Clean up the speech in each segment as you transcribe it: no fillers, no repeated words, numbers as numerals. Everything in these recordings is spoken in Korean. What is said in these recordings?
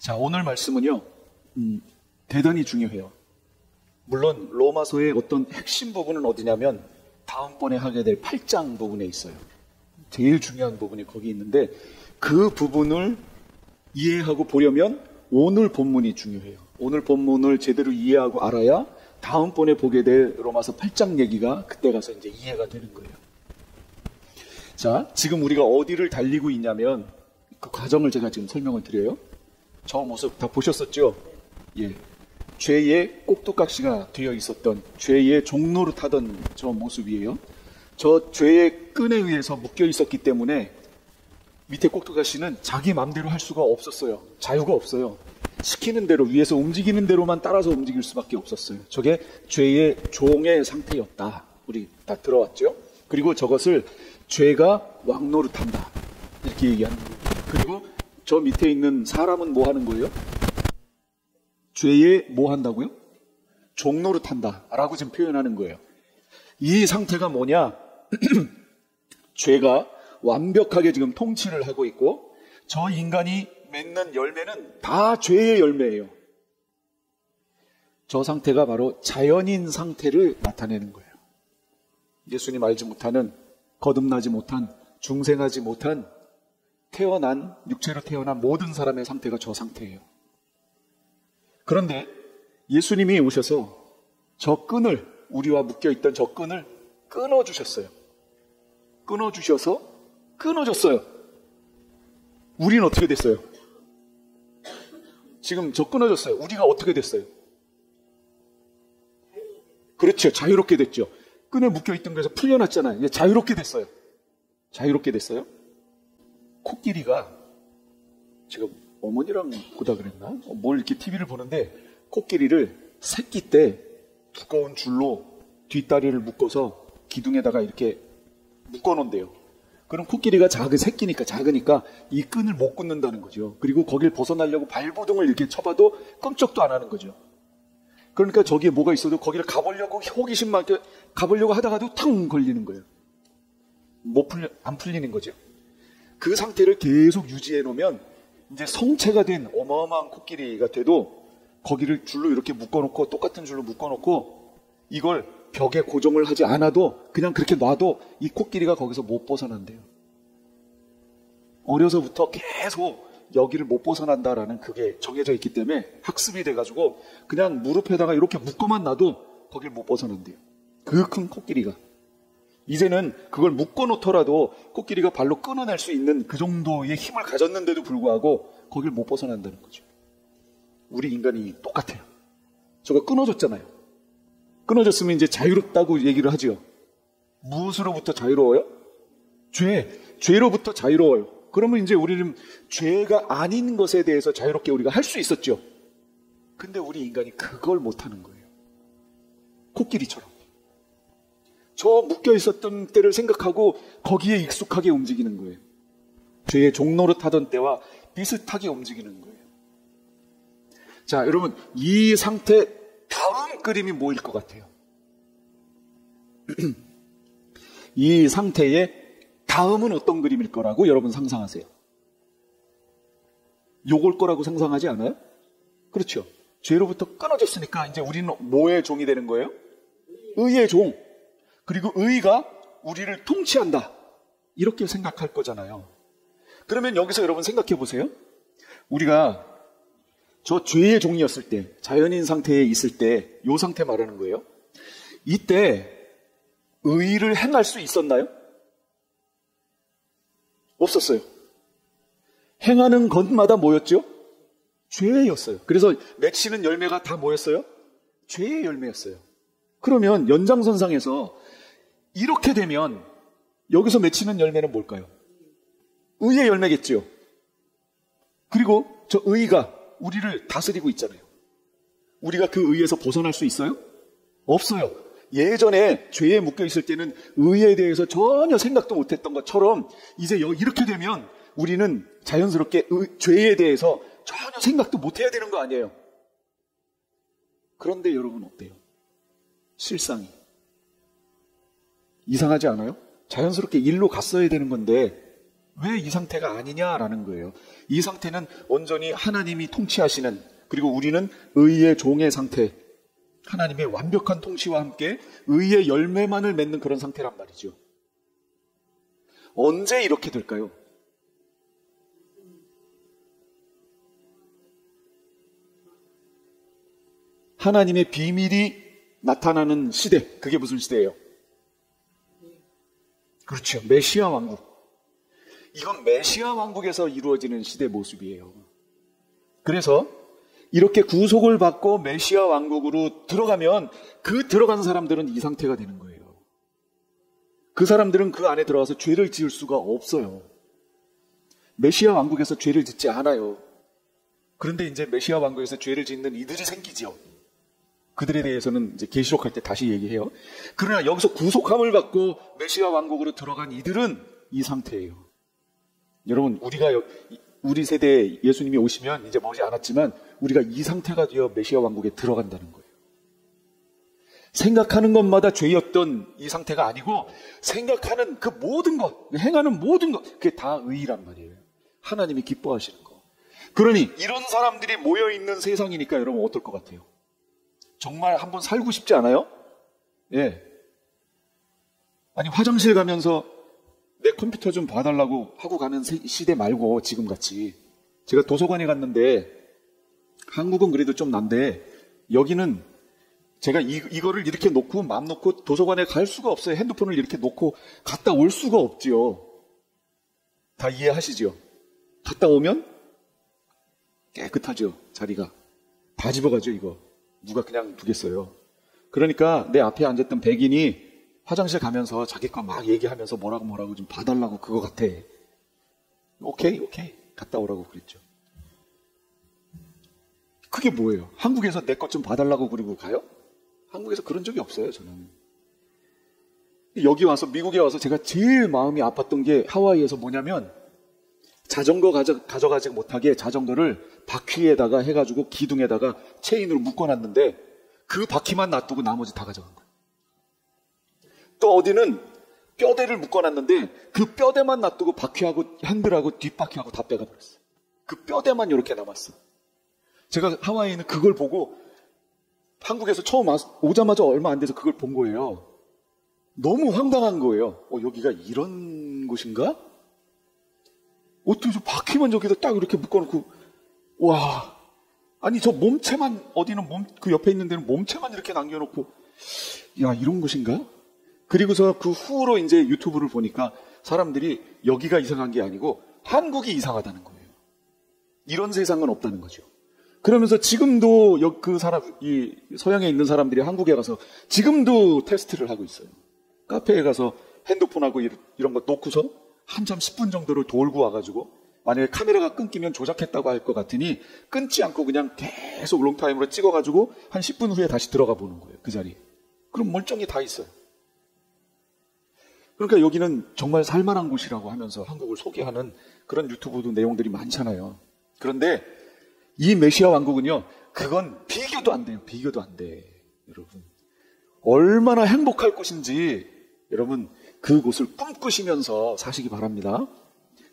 자, 오늘 말씀은요, 대단히 중요해요. 물론 로마서의 어떤 핵심 부분은 어디냐면 다음번에 하게 될 8장 부분에 있어요. 제일 중요한 부분이 거기 있는데 그 부분을 이해하고 보려면 오늘 본문이 중요해요. 오늘 본문을 제대로 이해하고 알아야 다음번에 보게 될 로마서 8장 얘기가 그때 가서 이제 이해가 되는 거예요. 자, 지금 우리가 어디를 달리고 있냐면 그 과정을 제가 지금 설명을 드려요. 저 모습 다 보셨었죠? 예. 죄의 꼭두각시가 되어 있었던, 죄의 종로를 타던 저 모습이에요. 저 죄의 끈에 의해서 묶여 있었기 때문에 밑에 꼭두각시는 자기 마음대로 할 수가 없었어요. 자유가 없어요. 시키는 대로, 위에서 움직이는 대로만 따라서 움직일 수밖에 없었어요. 저게 죄의 종의 상태였다. 우리 다 들어왔죠? 그리고 저것을 죄가 왕노릇한다. 이렇게 얘기하는 거예요. 그리고 저 밑에 있는 사람은 뭐 하는 거예요? 죄에 뭐 한다고요? 종노릇한다 라고 지금 표현하는 거예요. 이 상태가 뭐냐? 죄가 완벽하게 지금 통치를 하고 있고 저 인간이 맺는 열매는 다 죄의 열매예요. 저 상태가 바로 자연인 상태를 나타내는 거예요. 예수님 알지 못하는, 거듭나지 못한, 중생하지 못한 육체로 태어난 모든 사람의 상태가 저 상태예요. 그런데 예수님이 오셔서 저 끈을, 우리와 묶여있던 저 끈을 끊어주셨어요. 끊어주셔서 끊어졌어요. 우리는 어떻게 됐어요? 지금 저 끊어졌어요. 우리가 어떻게 됐어요? 그렇죠. 자유롭게 됐죠. 끈에 묶여있던 거에서 풀려났잖아요. 이제 자유롭게 됐어요. 자유롭게 됐어요. 코끼리가, 제가 어머니랑 보다 그랬나? 뭘 이렇게 TV를 보는데 코끼리를 새끼 때 두꺼운 줄로 뒷다리를 묶어서 기둥에다가 이렇게 묶어놓은대요. 그럼 코끼리가 새끼니까 작으니까 이 끈을 못 끊는다는 거죠. 그리고 거길 벗어나려고 발버둥을 이렇게 쳐봐도 끔찍도 안 하는 거죠. 그러니까 저기에 뭐가 있어도 거기를 가보려고 호기심 많게 가보려고 하다가도 탕 걸리는 거예요. 안 풀리는 거죠. 그 상태를 계속 유지해 놓으면 이제 성체가 된 어마어마한 코끼리가 돼도 거기를 줄로 이렇게 묶어놓고, 똑같은 줄로 묶어놓고 이걸 벽에 고정을 하지 않아도 그냥 그렇게 놔도 이 코끼리가 거기서 못 벗어난대요. 어려서부터 계속 여기를 못 벗어난다라는 그게 정해져 있기 때문에 학습이 돼가지고 그냥 무릎에다가 이렇게 묶어만 놔도 거길 못 벗어난대요. 그 큰 코끼리가. 이제는 그걸 묶어놓더라도 코끼리가 발로 끊어낼 수 있는 그 정도의 힘을 가졌는데도 불구하고 거길 못 벗어난다는 거죠. 우리 인간이 똑같아요. 저거 끊어졌잖아요. 끊어졌으면 이제 자유롭다고 얘기를 하죠. 무엇으로부터 자유로워요? 죄로부터 자유로워요. 그러면 이제 우리는 죄가 아닌 것에 대해서 자유롭게 우리가 할 수 있었죠. 근데 우리 인간이 그걸 못하는 거예요. 코끼리처럼. 저 묶여 있었던 때를 생각하고 거기에 익숙하게 움직이는 거예요. 죄의 종노릇 하던 때와 비슷하게 움직이는 거예요. 자, 여러분, 이 상태 다음 그림이 뭐일 것 같아요? 이 상태의 다음은 어떤 그림일 거라고 여러분 상상하세요? 요걸 거라고 상상하지 않아요? 그렇죠. 죄로부터 끊어졌으니까 이제 우리는 뭐의 종이 되는 거예요? 의의 종. 그리고 의가 우리를 통치한다. 이렇게 생각할 거잖아요. 그러면 여기서 여러분 생각해 보세요. 우리가 저 죄의 종이었을 때, 자연인 상태에 있을 때, 요 상태 말하는 거예요. 이때 의를 행할 수 있었나요? 없었어요. 행하는 것마다 뭐였죠? 죄였어요. 그래서 맺히는 열매가 다 뭐였어요? 죄의 열매였어요. 그러면 연장선상에서 이렇게 되면 여기서 맺히는 열매는 뭘까요? 의의 열매겠죠. 그리고 저 의가 우리를 다스리고 있잖아요. 우리가 그 의에서 벗어날 수 있어요? 없어요. 예전에 죄에 묶여 있을 때는 의에 대해서 전혀 생각도 못했던 것처럼 이제 이렇게 되면 우리는 자연스럽게 죄에 대해서 전혀 생각도 못해야 되는 거 아니에요. 그런데 여러분 어때요? 실상이 이상하지 않아요? 자연스럽게 일로 갔어야 되는 건데 왜 이 상태가 아니냐라는 거예요. 이 상태는 온전히 하나님이 통치하시는, 그리고 우리는 의의 종의 상태, 하나님의 완벽한 통치와 함께 의의 열매만을 맺는 그런 상태란 말이죠. 언제 이렇게 될까요? 하나님의 비밀이 나타나는 시대, 그게 무슨 시대예요? 그렇죠. 메시아 왕국. 이건 메시아 왕국에서 이루어지는 시대 모습이에요. 그래서 이렇게 구속을 받고 메시아 왕국으로 들어가면 그 들어간 사람들은 이 상태가 되는 거예요. 그 사람들은 그 안에 들어가서 죄를 지을 수가 없어요. 메시아 왕국에서 죄를 짓지 않아요. 그런데 이제 메시아 왕국에서 죄를 짓는 이들이 생기죠. 그들에 대해서는 이제 계시록 할 때 다시 얘기해요. 그러나 여기서 구속함을 받고 메시아 왕국으로 들어간 이들은 이 상태예요. 여러분, 우리 세대에 예수님이 오시면 이제 머지 않았지만 우리가 이 상태가 되어 메시아 왕국에 들어간다는 거예요. 생각하는 것마다 죄였던 이 상태가 아니고 생각하는 그 모든 것, 행하는 모든 것, 그게 다 의의란 말이에요. 하나님이 기뻐하시는 거. 그러니 이런 사람들이 모여있는 세상이니까 여러분 어떨 것 같아요? 정말 한번 살고 싶지 않아요? 예. 아니, 화장실 가면서 내 컴퓨터 좀 봐달라고 하고 가는 시대 말고 지금같이. 제가 도서관에 갔는데 한국은 그래도 좀 난데 여기는 제가 이거를 이렇게 놓고 맘 놓고 도서관에 갈 수가 없어요. 핸드폰을 이렇게 놓고 갔다 올 수가 없지요. 다 이해하시죠? 갔다 오면 깨끗하죠. 자리가. 다 집어가죠, 이거. 누가 그냥 두겠어요. 그러니까 내 앞에 앉았던 백인이 화장실 가면서 자기 거 막 얘기하면서 뭐라고 좀 봐달라고 그거 같아. 오케이. 갔다 오라고 그랬죠. 그게 뭐예요? 한국에서 내 것 좀 봐달라고 그러고 가요? 한국에서 그런 적이 없어요, 저는. 여기 와서, 미국에 와서 제가 제일 마음이 아팠던 게 하와이에서 뭐냐면 자전거 가져가지 못하게 자전거를 바퀴에다가 해가지고 기둥에다가 체인으로 묶어놨는데 그 바퀴만 놔두고 나머지 다 가져간 거예요. 또 어디는 뼈대를 묶어놨는데 그 뼈대만 놔두고 바퀴하고 핸들하고 뒷바퀴하고 다 빼가버렸어요. 그 뼈대만 이렇게 남았어. 제가 하와이는 그걸 보고 한국에서 처음 오자마자 얼마 안 돼서 그걸 본 거예요. 너무 황당한 거예요. 여기가 이런 곳인가? 어떻게 저 바퀴만 저기다 딱 이렇게 묶어놓고, 와. 아니, 저 몸체만, 어디는 그 옆에 있는 데는 몸체만 이렇게 남겨놓고, 야, 이런 곳인가? 그리고서 그 후로 이제 유튜브를 보니까 사람들이 여기가 이상한 게 아니고 한국이 이상하다는 거예요. 이런 세상은 없다는 거죠. 그러면서 지금도 이 서양에 있는 사람들이 한국에 가서 지금도 테스트를 하고 있어요. 카페에 가서 핸드폰하고 이런 거 놓고서 한참 10분 정도를 돌고 와가지고 만약에 카메라가 끊기면 조작했다고 할 것 같으니 끊지 않고 그냥 계속 롱타임으로 찍어가지고 한 10분 후에 다시 들어가 보는 거예요. 그 자리에. 그럼 멀쩡히 다 있어요. 그러니까 여기는 정말 살만한 곳이라고 하면서 한국을 소개하는 그런 유튜브도 내용들이 많잖아요. 그런데 이 메시아 왕국은요, 그건 비교도 안 돼요. 비교도 안 돼. 여러분. 얼마나 행복할 곳인지 여러분 그곳을 꿈꾸시면서 사시기 바랍니다.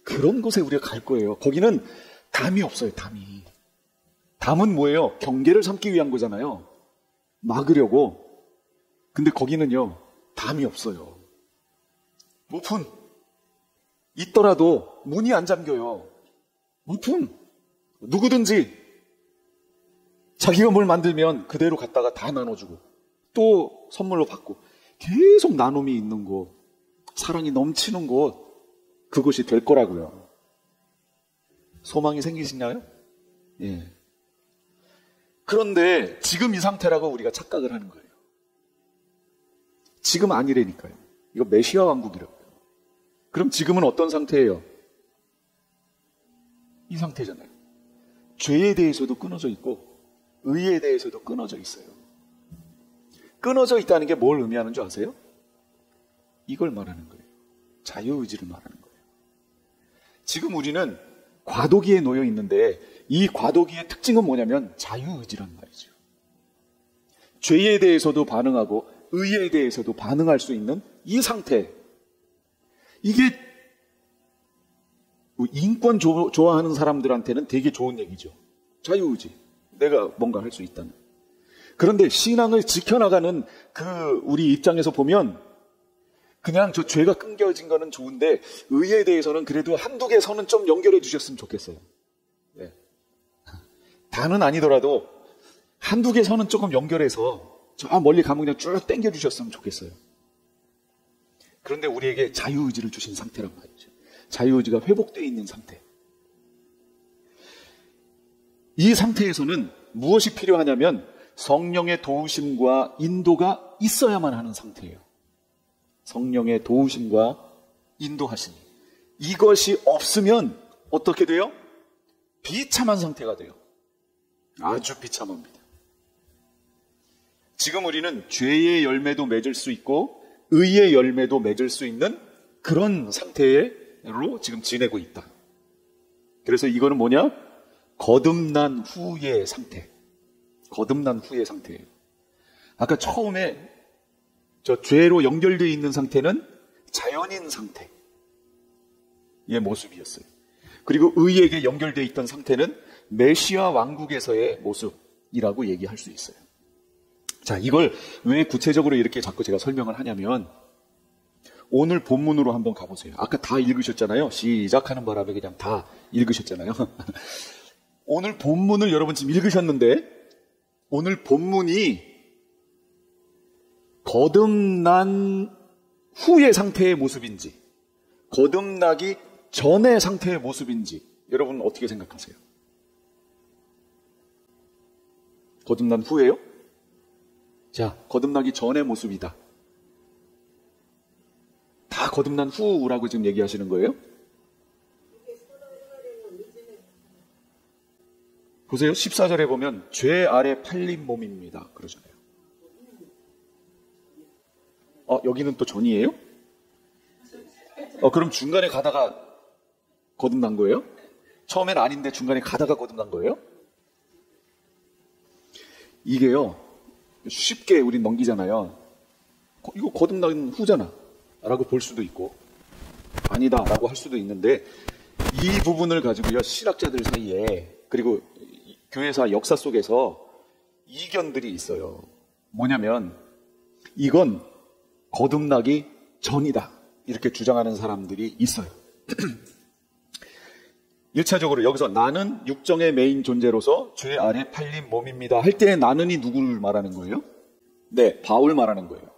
그런 곳에 우리가 갈 거예요. 거기는 담이 없어요. 담이. 담은 뭐예요? 경계를 삼기 위한 거잖아요. 막으려고. 근데 거기는요, 담이 없어요. 오픈. 있더라도 문이 안 잠겨요. 오픈. 누구든지 자기가 뭘 만들면 그대로 갖다가 다 나눠주고 또 선물로 받고 계속 나눔이 있는 곳, 사랑이 넘치는 곳, 그곳이 될 거라고요. 소망이 생기시나요? 예. 그런데 지금 이 상태라고 우리가 착각을 하는 거예요. 지금 아니라니까요. 이거 메시아 왕국이라고요. 그럼 지금은 어떤 상태예요? 이 상태잖아요. 죄에 대해서도 끊어져 있고 의에 대해서도 끊어져 있어요. 끊어져 있다는 게 뭘 의미하는 줄 아세요? 이걸 말하는 거예요. 자유의지를 말하는 거예요. 지금 우리는 과도기에 놓여 있는데 이 과도기의 특징은 뭐냐면 자유의지란 말이죠. 죄에 대해서도 반응하고 의에 대해서도 반응할 수 있는 이 상태. 이게 인권 좋아하는 사람들한테는 되게 좋은 얘기죠. 자유의지. 내가 뭔가 할 수 있다는. 그런데 신앙을 지켜나가는 우리 입장에서 보면 그냥 저 죄가 끊겨진 거는 좋은데 의에 대해서는 그래도 한두 개 선은 좀 연결해 주셨으면 좋겠어요. 네. 다는 아니더라도 한두 개 선은 조금 연결해서 저 멀리 가면 그냥 쭉 당겨 주셨으면 좋겠어요. 그런데 우리에게 자유의지를 주신 상태란 말이죠. 자유의지가 회복되어 있는 상태. 이 상태에서는 무엇이 필요하냐면 성령의 도우심과 인도가 있어야만 하는 상태예요. 성령의 도우심과 인도하심. 이것이 없으면 어떻게 돼요? 비참한 상태가 돼요. 아주 비참합니다. 지금 우리는 죄의 열매도 맺을 수 있고 의의 열매도 맺을 수 있는 그런 상태로 지금 지내고 있다. 그래서 이거는 뭐냐? 거듭난 후의 상태. 거듭난 후의 상태예요. 아까 처음에 저 죄로 연결되어 있는 상태는 자연인 상태의 모습이었어요. 그리고 의에게 연결되어 있던 상태는 메시아 왕국에서의 모습이라고 얘기할 수 있어요. 자, 이걸 왜 구체적으로 이렇게 자꾸 제가 설명을 하냐면 오늘 본문으로 한번 가보세요. 아까 다 읽으셨잖아요. 시작하는 바람에 그냥 다 읽으셨잖아요. 오늘 본문을 여러분 지금 읽으셨는데 오늘 본문이 거듭난 후의 상태의 모습인지 거듭나기 전의 상태의 모습인지 여러분 어떻게 생각하세요? 거듭난 후예요? 자, 거듭나기 전의 모습이다. 다 거듭난 후라고 지금 얘기하시는 거예요? 보세요. 14절에 보면 죄 아래 팔린 몸입니다. 그러잖아요. 여기는 또 전이에요? 그럼 중간에 가다가 거듭난 거예요? 처음엔 아닌데 중간에 가다가 거듭난 거예요? 이게요, 쉽게 우린 넘기잖아요. 이거 거듭난 후잖아. 라고 볼 수도 있고, 아니다. 라고 할 수도 있는데, 이 부분을 가지고요, 신학자들 사이에, 그리고 교회사 역사 속에서 이견들이 있어요. 뭐냐면, 이건 거듭나기 전이다. 이렇게 주장하는 사람들이 있어요. 1차적으로 여기서 나는 육정의 메인 존재로서 죄 아래 팔린 몸입니다. 할 때 나는이 누구를 말하는 거예요? 네, 바울 말하는 거예요.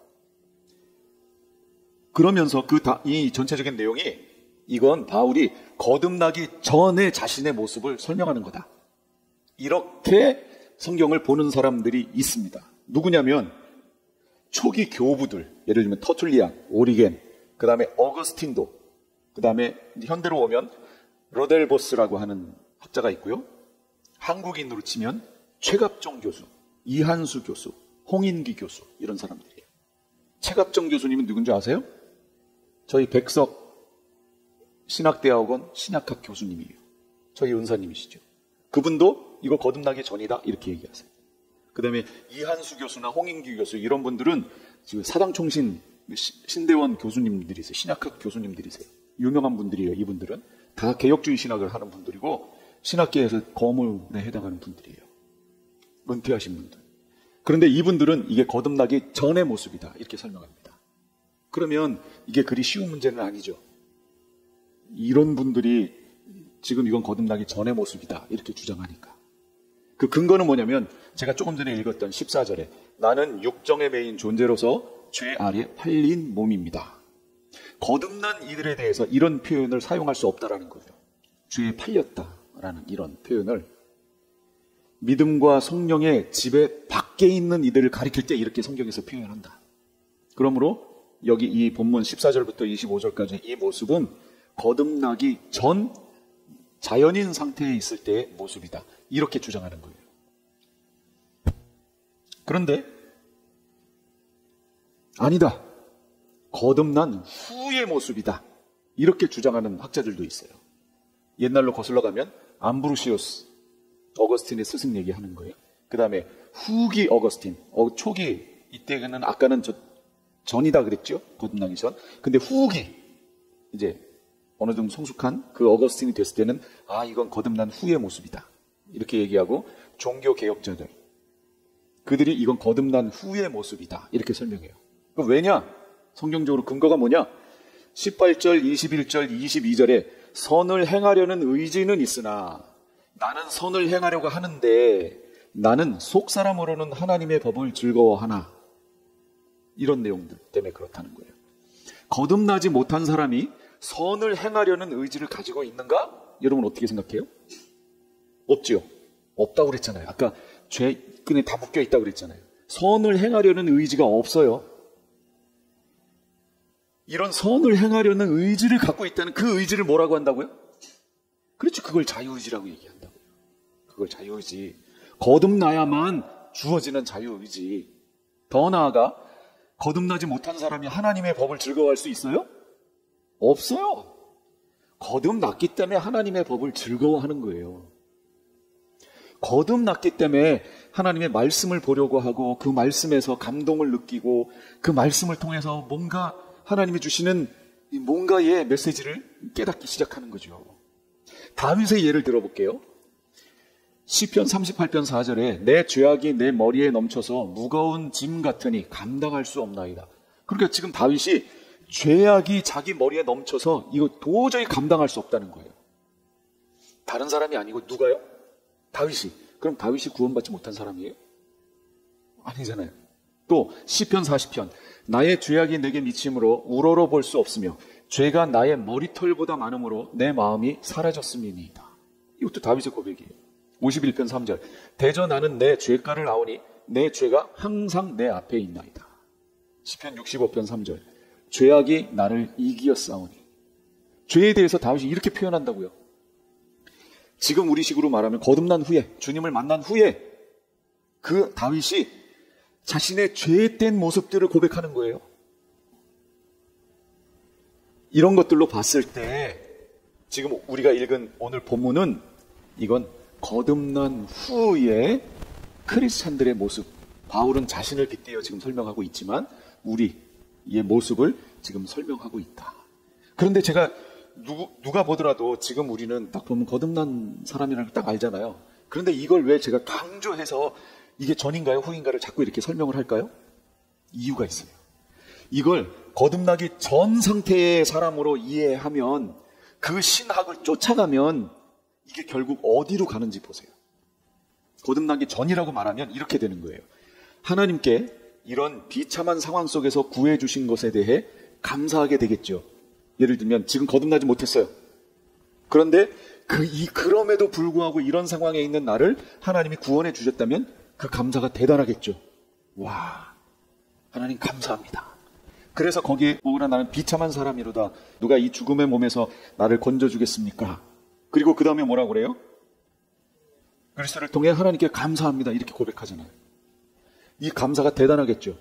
그러면서 이 전체적인 내용이 이건 바울이 거듭나기 전에 자신의 모습을 설명하는 거다. 이렇게 성경을 보는 사람들이 있습니다. 누구냐면 초기 교부들, 예를 들면 터툴리안, 오리겐, 그 다음에 어거스틴도, 그 다음에 현대로 오면 로델보스라고 하는 학자가 있고요. 한국인으로 치면 최갑종 교수, 이한수 교수, 홍인기 교수 이런 사람들이에요. 최갑종 교수님은 누군지 아세요? 저희 백석 신학대학원 신학학 교수님이에요. 저희 은사님이시죠. 그분도 이거 거듭나기 전이다 이렇게 얘기하세요. 그 다음에 이한수 교수나 홍인기 교수 이런 분들은 지금 사당총신 신대원 교수님들이세요. 신학학 교수님들이세요. 유명한 분들이에요. 이분들은 다 개혁주의 신학을 하는 분들이고 신학계에서 거물에 해당하는 분들이에요. 은퇴하신 분들. 그런데 이분들은 이게 거듭나기 전의 모습이다 이렇게 설명합니다. 그러면 이게 그리 쉬운 문제는 아니죠. 이런 분들이 지금 이건 거듭나기 전의 모습이다 이렇게 주장하니까. 그 근거는 뭐냐면 제가 조금 전에 읽었던 14절에 나는 육정의 메인 존재로서 죄 아래 팔린 몸입니다. 거듭난 이들에 대해서 이런 표현을 사용할 수 없다라는 거죠. 죄에 팔렸다라는 이런 표현을 믿음과 성령의 지배 밖에 있는 이들을 가리킬 때 이렇게 성경에서 표현한다. 그러므로 여기 이 본문 14절부터 25절까지 이 모습은 거듭나기 전 자연인 상태에 있을 때의 모습이다. 이렇게 주장하는 거예요. 그런데 아니다. 거듭난 후의 모습이다. 이렇게 주장하는 학자들도 있어요. 옛날로 거슬러 가면 암브루시우스, 어거스틴의 스승 얘기하는 거예요. 그 다음에 후기 어거스틴, 초기 이때는 아까는 전이다 그랬죠. 거듭나기 전. 근데 후기 이제 어느 정도 성숙한 그 어거스틴이 됐을 때는 이건 거듭난 후의 모습이다. 이렇게 얘기하고 종교 개혁자들 그들이 이건 거듭난 후의 모습이다. 이렇게 설명해요. 그럼 왜냐? 성경적으로 근거가 뭐냐? 18절, 21절, 22절에 선을 행하려는 의지는 있으나 나는 선을 행하려고 하는데 나는 속사람으로는 하나님의 법을 즐거워하나 이런 내용들 때문에 그렇다는 거예요. 거듭나지 못한 사람이 선을 행하려는 의지를 가지고 있는가? 여러분 어떻게 생각해요? 없지요. 없다고 그랬잖아요. 아까 죄끈에 다 묶여 있다고 그랬잖아요. 선을 행하려는 의지가 없어요. 이런 선을 행하려는 의지를 갖고 있다는 그 의지를 뭐라고 한다고요? 그렇죠. 그걸 자유의지라고 얘기한다고요. 그걸 자유의지. 거듭나야만 주어지는 자유의지. 더 나아가 거듭나지 못한 사람이 하나님의 법을 즐거워할 수 있어요? 없어요. 거듭났기 때문에 하나님의 법을 즐거워하는 거예요. 거듭났기 때문에 하나님의 말씀을 보려고 하고 그 말씀에서 감동을 느끼고 그 말씀을 통해서 뭔가 하나님이 주시는 뭔가의 메시지를 깨닫기 시작하는 거죠. 다윗의 예를 들어볼게요. 시편 38편 4절에 내 죄악이 내 머리에 넘쳐서 무거운 짐 같으니 감당할 수 없나이다. 그러니까 지금 다윗이 죄악이 자기 머리에 넘쳐서 이거 도저히 감당할 수 없다는 거예요. 다른 사람이 아니고 누가요? 다윗이. 그럼 다윗이 구원받지 못한 사람이에요? 아니잖아요. 또 시편 40편 나의 죄악이 내게 미침으로 우러러 볼 수 없으며 죄가 나의 머리털보다 많음으로 내 마음이 사라졌음이니이다. 이것도 다윗의 고백이에요. 51편 3절 대저 나는 내 죄가를 아오니 내 죄가 항상 내 앞에 있나이다. 시편 65편 3절 죄악이 나를 이기었사오니. 죄에 대해서 다윗이 이렇게 표현한다고요. 지금 우리식으로 말하면 거듭난 후에 주님을 만난 후에 그 다윗이 자신의 죄된 모습들을 고백하는 거예요. 이런 것들로 봤을 때 지금 우리가 읽은 오늘 본문은 이건 거듭난 후의 크리스찬들의 모습, 바울은 자신을 빗대어 지금 설명하고 있지만 우리의 모습을 지금 설명하고 있다. 그런데 제가 누가 보더라도 지금 우리는 딱 보면 거듭난 사람이라는 걸 딱 알잖아요. 그런데 이걸 왜 제가 강조해서 이게 전인가요 후인가를 자꾸 이렇게 설명을 할까요? 이유가 있어요. 이걸 거듭나기 전 상태의 사람으로 이해하면 그 신학을 쫓아가면 이게 결국 어디로 가는지 보세요. 거듭나기 전이라고 말하면 이렇게 되는 거예요. 하나님께 이런 비참한 상황 속에서 구해주신 것에 대해 감사하게 되겠죠. 예를 들면 지금 거듭나지 못했어요. 그런데 그럼에도 불구하고 이런 상황에 있는 나를 하나님이 구원해 주셨다면 그 감사가 대단하겠죠. 와, 하나님 감사합니다. 그래서 거기에 오그라 나는 비참한 사람이로다. 누가 이 죽음의 몸에서 나를 건져주겠습니까? 그리고 그 다음에 뭐라고 그래요? 그리스도를 통해 하나님께 감사합니다. 이렇게 고백하잖아요. 이 감사가 대단하겠죠.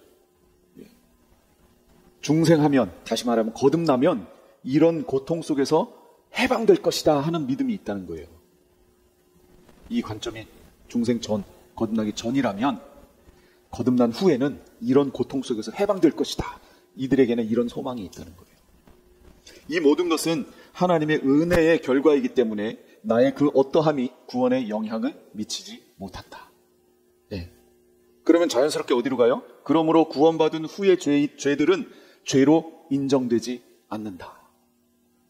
중생하면, 다시 말하면 거듭나면 이런 고통 속에서 해방될 것이다 하는 믿음이 있다는 거예요. 이 관점이 중생 전, 거듭나기 전이라면 거듭난 후에는 이런 고통 속에서 해방될 것이다. 이들에게는 이런 소망이 있다는 거예요. 이 모든 것은 하나님의 은혜의 결과이기 때문에 나의 그 어떠함이 구원에 영향을 미치지 못한다. 네. 그러면 자연스럽게 어디로 가요? 그러므로 구원받은 후의 죄들은 죄로 인정되지 않는다.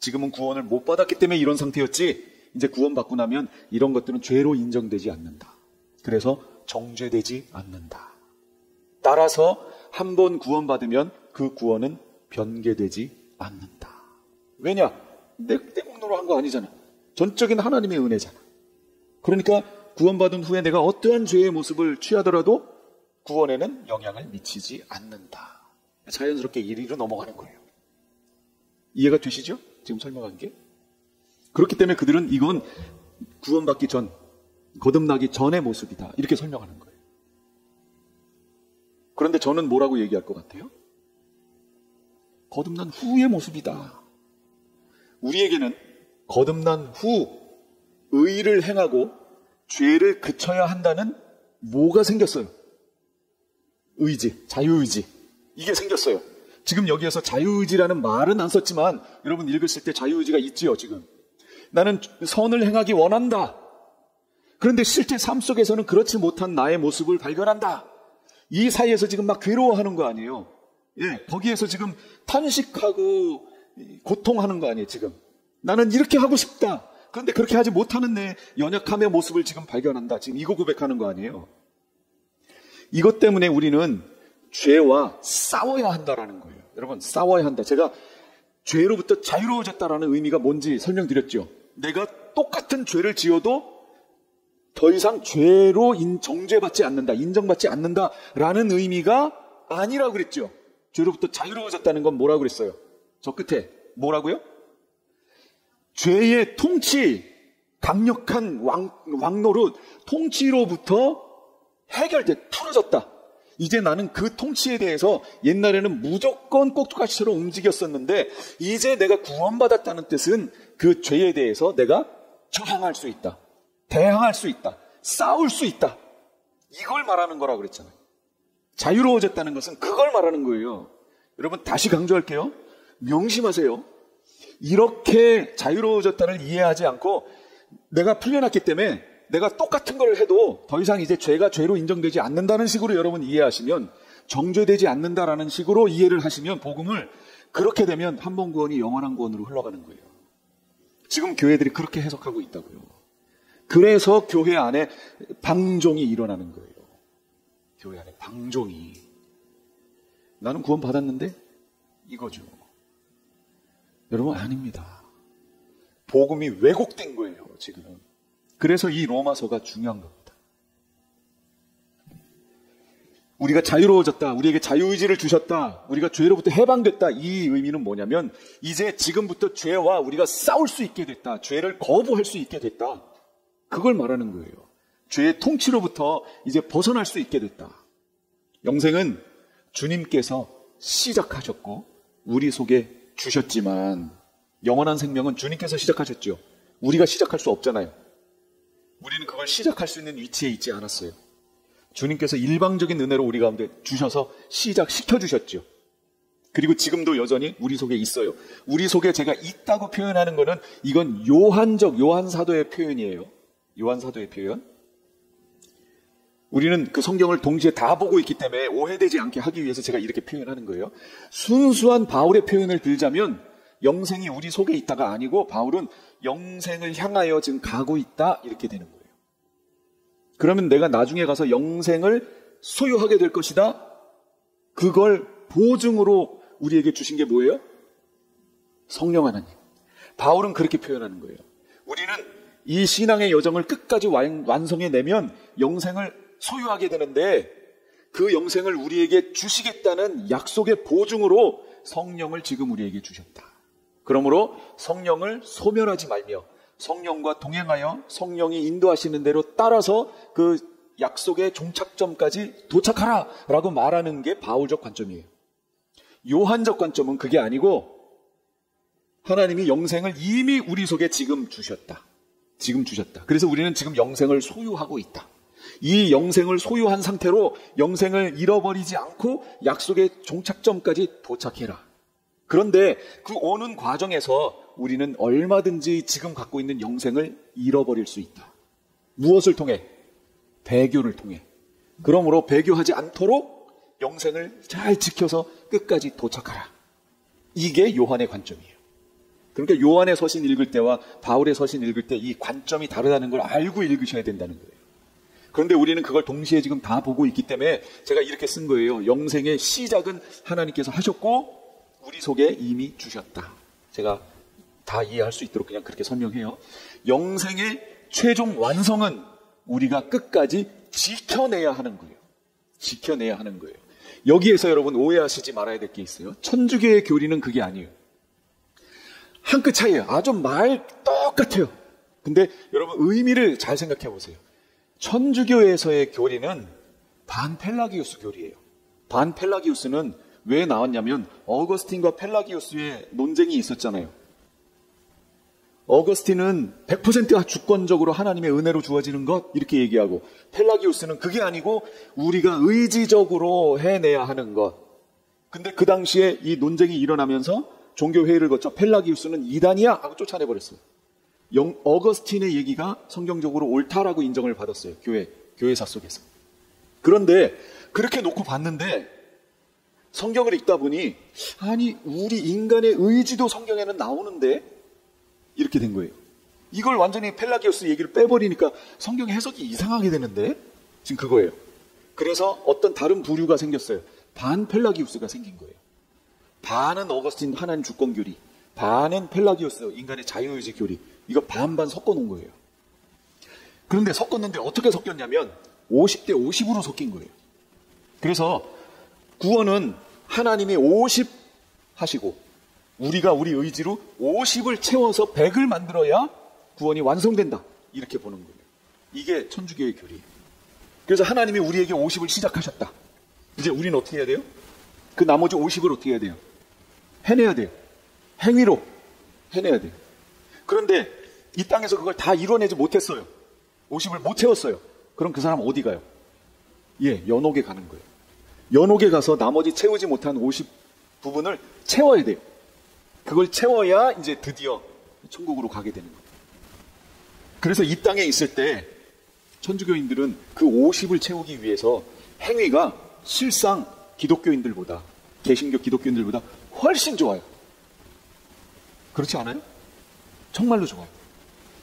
지금은 구원을 못 받았기 때문에 이런 상태였지 이제 구원받고 나면 이런 것들은 죄로 인정되지 않는다. 그래서 정죄되지 않는다. 따라서 한 번 구원받으면 그 구원은 변개되지 않는다. 왜냐? 내 공로로 한 거 아니잖아. 전적인 하나님의 은혜잖아. 그러니까 구원받은 후에 내가 어떠한 죄의 모습을 취하더라도 구원에는 영향을 미치지 않는다. 자연스럽게 이리로 넘어가는 거예요. 이해가 되시죠? 지금 설명한 게. 그렇기 때문에 그들은 이건 구원받기 전, 거듭나기 전의 모습이다. 이렇게 설명하는 거예요. 그런데 저는 뭐라고 얘기할 것 같아요? 거듭난 후의 모습이다. 우리에게는 거듭난 후 의를 행하고 죄를 그쳐야 한다는 뭐가 생겼어요? 의지, 자유의지. 이게 생겼어요. 지금 여기에서 자유의지라는 말은 안 썼지만 여러분 읽으실 때 자유의지가 있지요, 지금. 나는 선을 행하기 원한다. 그런데 실제 삶 속에서는 그렇지 못한 나의 모습을 발견한다. 이 사이에서 지금 막 괴로워하는 거 아니에요. 예, 거기에서 지금 탄식하고 고통하는 거 아니에요, 지금. 나는 이렇게 하고 싶다. 그런데 그렇게 하지 못하는 내 연약함의 모습을 지금 발견한다. 지금 이거 고백하는 거 아니에요. 이것 때문에 우리는 죄와 싸워야 한다라는 거예요. 여러분, 싸워야 한다. 제가 죄로부터 자유로워졌다라는 의미가 뭔지 설명드렸죠. 내가 똑같은 죄를 지어도 더 이상 죄로 정죄받지 않는다, 인정받지 않는다라는 의미가 아니라고 그랬죠. 죄로부터 자유로워졌다는 건 뭐라고 그랬어요? 저 끝에 뭐라고요? 죄의 통치, 강력한 왕노릇, 통치로부터 풀어졌다. 이제 나는 그 통치에 대해서 옛날에는 무조건 꼭두가시처럼 움직였었는데 이제 내가 구원받았다는 뜻은 그 죄에 대해서 내가 저항할 수 있다. 대항할 수 있다. 싸울 수 있다. 이걸 말하는 거라고 그랬잖아요. 자유로워졌다는 것은 그걸 말하는 거예요. 여러분 다시 강조할게요. 명심하세요. 이렇게 자유로워졌다를 이해하지 않고 내가 풀려났기 때문에 내가 똑같은 걸 해도 더 이상 이제 죄가 죄로 인정되지 않는다는 식으로 여러분 이해하시면, 정죄되지 않는다라는 식으로 이해를 하시면 복음을, 그렇게 되면 한 번 구원이 영원한 구원으로 흘러가는 거예요. 지금 교회들이 그렇게 해석하고 있다고요. 그래서 교회 안에 방종이 일어나는 거예요. 교회 안에 방종이. 나는 구원 받았는데 이거죠. 여러분 아닙니다. 복음이 왜곡된 거예요, 지금. 그래서 이 로마서가 중요한 겁니다. 우리가 자유로워졌다, 우리에게 자유의지를 주셨다, 우리가 죄로부터 해방됐다, 이 의미는 뭐냐면 이제 지금부터 죄와 우리가 싸울 수 있게 됐다, 죄를 거부할 수 있게 됐다, 그걸 말하는 거예요. 죄의 통치로부터 이제 벗어날 수 있게 됐다. 영생은 주님께서 시작하셨고 우리 속에 주셨지만 영원한 생명은 주님께서 시작하셨죠. 우리가 시작할 수 없잖아요. 우리는 그걸 시작할 수 있는 위치에 있지 않았어요. 주님께서 일방적인 은혜로 우리 가운데 주셔서 시작시켜 주셨죠. 그리고 지금도 여전히 우리 속에 있어요. 우리 속에 제가 있다고 표현하는 거는 이건 요한사도의 표현이에요. 요한사도의 표현. 우리는 그 성경을 동시에 다 보고 있기 때문에 오해되지 않게 하기 위해서 제가 이렇게 표현하는 거예요. 순수한 바울의 표현을 들자면 영생이 우리 속에 있다가 아니고 바울은 영생을 향하여 지금 가고 있다, 이렇게 되는 거예요. 그러면 내가 나중에 가서 영생을 소유하게 될 것이다. 그걸 보증으로 우리에게 주신 게 뭐예요? 성령 하나님. 바울은 그렇게 표현하는 거예요. 우리는 이 신앙의 여정을 끝까지 완성해내면 영생을 소유하게 되는데 그 영생을 우리에게 주시겠다는 약속의 보증으로 성령을 지금 우리에게 주셨다. 그러므로 성령을 소멸하지 말며 성령과 동행하여 성령이 인도하시는 대로 따라서 그 약속의 종착점까지 도착하라 라고 말하는 게 바울적 관점이에요. 요한적 관점은 그게 아니고 하나님이 영생을 이미 우리 속에 지금 주셨다. 그래서 우리는 지금 영생을 소유하고 있다. 이 영생을 소유한 상태로 영생을 잃어버리지 않고 약속의 종착점까지 도착해라. 그런데 그 오는 과정에서 우리는 얼마든지 지금 갖고 있는 영생을 잃어버릴 수 있다. 무엇을 통해? 배교를 통해. 그러므로 배교하지 않도록 영생을 잘 지켜서 끝까지 도착하라. 이게 요한의 관점이에요. 그러니까 요한의 서신 읽을 때와 바울의 서신 읽을 때 이 관점이 다르다는 걸 알고 읽으셔야 된다는 거예요. 그런데 우리는 그걸 동시에 지금 다 보고 있기 때문에 제가 이렇게 쓴 거예요. 영생의 시작은 하나님께서 하셨고 우리 속에 이미 주셨다. 제가 다 이해할 수 있도록 그냥 그렇게 설명해요. 영생의 최종 완성은 우리가 끝까지 지켜내야 하는 거예요. 지켜내야 하는 거예요. 여기에서 여러분 오해하시지 말아야 될 게 있어요. 천주교의 교리는 그게 아니에요. 한 끗 차이예요. 아주 말 똑같아요. 근데 여러분 의미를 잘 생각해 보세요. 천주교에서의 교리는 반펠라기우스 교리예요. 반펠라기우스는 왜 나왔냐면 어거스틴과 펠라기우스의 논쟁이 있었잖아요. 어거스틴은 100% 주권적으로 하나님의 은혜로 주어지는 것 이렇게 얘기하고 펠라기우스는 그게 아니고 우리가 의지적으로 해내야 하는 것. 근데 그 당시에 이 논쟁이 일어나면서 종교회의를 거쳐 펠라기우스는 이단이야 하고 쫓아내버렸어요. 어거스틴의 얘기가 성경적으로 옳다라고 인정을 받았어요. 교회사 속에서. 그런데 그렇게 놓고 봤는데 성경을 읽다 보니 아니 우리 인간의 의지도 성경에는 나오는데 이렇게 된 거예요. 이걸 완전히 펠라기우스 얘기를 빼버리니까 성경 해석이 이상하게 되는데 지금 그거예요. 그래서 어떤 다른 부류가 생겼어요. 반 펠라기우스가 생긴 거예요. 반은 어거스틴 하나님 주권 교리, 반은 펠라기우스 인간의 자유의지 교리. 이거 반반 섞어놓은 거예요. 그런데 섞었는데 어떻게 섞였냐면 50대 50으로 섞인 거예요. 그래서 구원은 하나님이 50 하시고 우리가 우리 의지로 50을 채워서 100을 만들어야 구원이 완성된다. 이렇게 보는 거예요. 이게 천주교의 교리예요. 그래서 하나님이 우리에게 50을 시작하셨다. 이제 우리는 어떻게 해야 돼요? 그 나머지 50을 어떻게 해야 돼요? 해내야 돼요. 행위로 해내야 돼요. 그런데 이 땅에서 그걸 다 이뤄내지 못했어요. 50을 못 채웠어요. 그럼 그 사람 어디 가요? 예, 연옥에 가는 거예요. 연옥에 가서 나머지 채우지 못한 50 부분을 채워야 돼요. 그걸 채워야 이제 드디어 천국으로 가게 되는 거예요. 그래서 이 땅에 있을 때 천주교인들은 그 50을 채우기 위해서 행위가 실상 기독교인들보다, 개신교 기독교인들보다 훨씬 좋아요. 그렇지 않아요? 정말로 좋아요.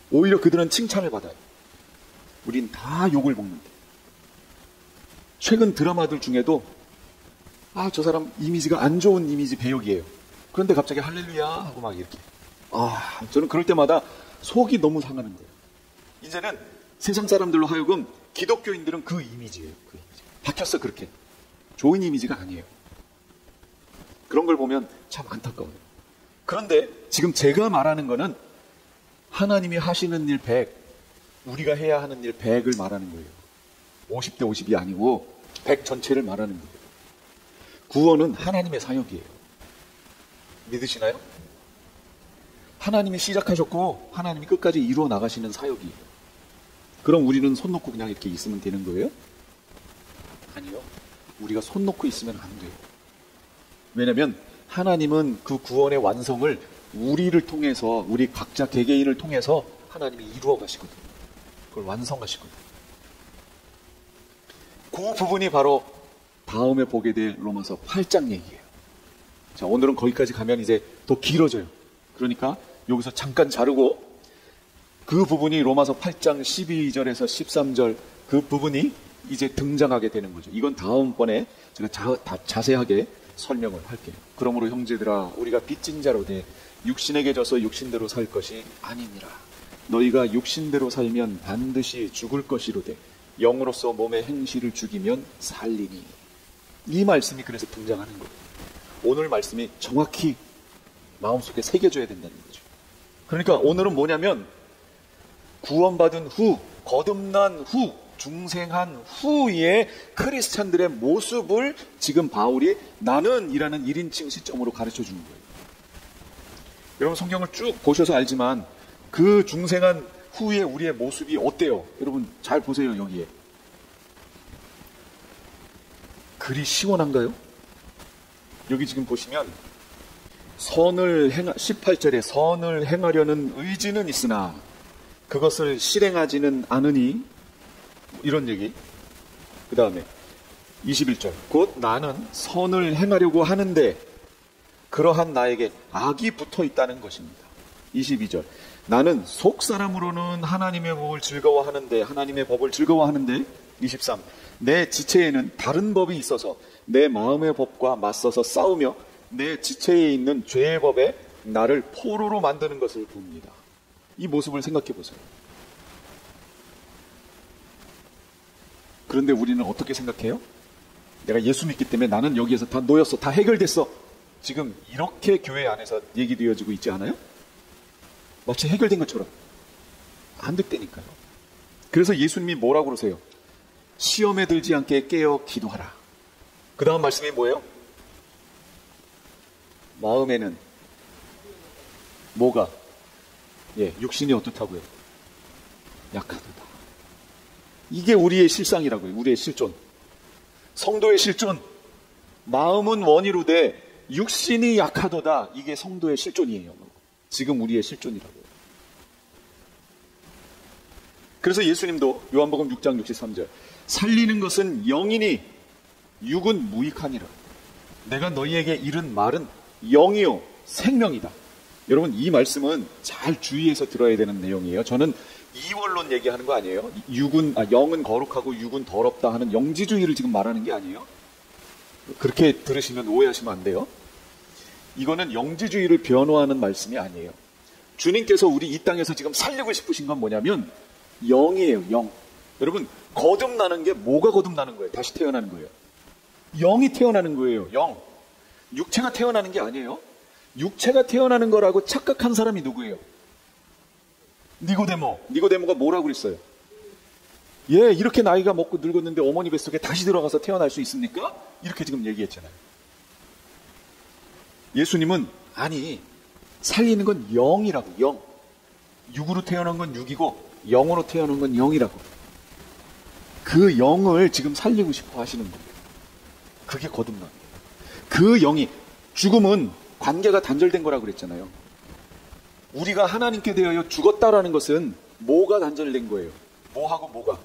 오히려 그들은 칭찬을 받아요. 우린 다 욕을 먹는데. 최근 드라마들 중에도 저 사람 이미지가 안 좋은 이미지 배역이에요. 그런데 갑자기 할렐루야 하고 막 이렇게. 저는 그럴 때마다 속이 너무 상하는 거예요. 이제는 세상 사람들로 하여금 기독교인들은 그 이미지예요. 그 이미지. 박혔어 그렇게. 좋은 이미지가 아니에요. 그런 걸 보면 참 안타까워요. 그런데 지금 제가 말하는 거는 하나님이 하시는 일 100, 우리가 해야 하는 일 100을 말하는 거예요. 50대 50이 아니고 100 전체를 말하는 거예요. 구원은 하나님의 사역이에요. 믿으시나요? 하나님이 시작하셨고 하나님이 끝까지 이루어 나가시는 사역이에요. 그럼 우리는 손 놓고 그냥 이렇게 있으면 되는 거예요? 아니요. 우리가 손 놓고 있으면 안 돼요. 왜냐하면 하나님은 그 구원의 완성을 우리를 통해서, 우리 각자 개개인을 통해서 하나님이 이루어 가시거든요. 그걸 완성하시거든요. 그 부분이 바로 다음에 보게 될 로마서 8장 얘기예요. 자, 오늘은 거기까지 가면 이제 더 길어져요. 그러니까 여기서 잠깐 자르고 그 부분이 로마서 8장 12절에서 13절 그 부분이 이제 등장하게 되는 거죠. 이건 다음번에 제가 자세하게 설명을 할게요. 그러므로 형제들아 우리가 빚진 자로 돼 육신에게 져서 육신대로 살 것이 아니니라. 너희가 육신대로 살면 반드시 죽을 것이로되 영으로서 몸의 행실을 죽이면 살리니. 이 말씀이 그래서 등장하는 거예요. 오늘 말씀이 정확히 마음속에 새겨져야 된다는 거죠. 그러니까 오늘은 뭐냐면 구원받은 후, 거듭난 후, 중생한 후의 크리스찬들의 모습을 지금 바울이 나는 이라는 1인칭 시점으로 가르쳐 주는 거예요. 여러분 성경을 쭉 보셔서 알지만 그 중생한 후에 우리의 모습이 어때요? 여러분 잘 보세요. 여기에 글이 시원한가요? 여기 지금 보시면 18절에 선을 행하려는 의지는 있으나 그것을 실행하지는 않으니 이런 얘기. 그 다음에 21절 곧 나는 선을 행하려고 하는데 그러한 나에게 악이 붙어 있다는 것입니다. 22절 나는 속사람으로는 하나님의 법을 즐거워하는데 23 내 지체에는 다른 법이 있어서 내 마음의 법과 맞서서 싸우며 내 지체에 있는 죄의 법에 나를 포로로 만드는 것을 봅니다. 이 모습을 생각해 보세요. 그런데 우리는 어떻게 생각해요? 내가 예수 믿기 때문에 나는 여기에서 다 놓였어. 다 해결됐어. 지금 이렇게 교회 안에서 얘기되어지고 있지 않아요? 마치 해결된 것처럼. 안 됐다니까요. 그래서 예수님이 뭐라고 그러세요? 시험에 들지 않게 깨어 기도하라. 그 다음 말씀이 뭐예요? 마음에는 뭐가? 육신이 어떻다고요? 약하도다. 이게 우리의 실상이라고요. 우리의 실존. 성도의 실존. 마음은 원이로되 육신이 약하도다. 이게 성도의 실존이에요. 지금 우리의 실존이라고요. 그래서 예수님도 요한복음 6장 63절 살리는 것은 영이니 육은 무익하니라. 내가 너희에게 이른 말은 영이요 생명이다. 여러분 이 말씀은 잘 주의해서 들어야 되는 내용이에요. 저는 이원론 얘기하는 거 아니에요. 영은 거룩하고 육은 더럽다 하는 영지주의를 지금 말하는 게 아니에요. 그렇게 들으시면 오해하시면 안 돼요. 이거는 영지주의를 변호하는 말씀이 아니에요. 주님께서 우리 이 땅에서 지금 살리고 싶으신 건 뭐냐면 영이에요. 영. 여러분 거듭나는 게 뭐가 거듭나는 거예요? 다시 태어나는 거예요. 영이 태어나는 거예요. 영. 육체가 태어나는 게 아니에요. 육체가 태어나는 거라고 착각한 사람이 누구예요? 니고데모가 뭐라고 그랬어요? 예, 이렇게 나이가 먹고 늙었는데 어머니 뱃속에 다시 들어가서 태어날 수 있습니까? 이렇게 지금 얘기했잖아요. 예수님은 아니 살리는 건 영이라고. 영. 육으로 태어난 건 육이고 영으로 태어난 건 영이라고. 그 영을 지금 살리고 싶어 하시는 거예요. 그게 거듭남. 그 영이, 죽음은 관계가 단절된 거라고 그랬잖아요. 우리가 하나님께 대하여 죽었다라는 것은 뭐가 단절된 거예요? 뭐하고 뭐가?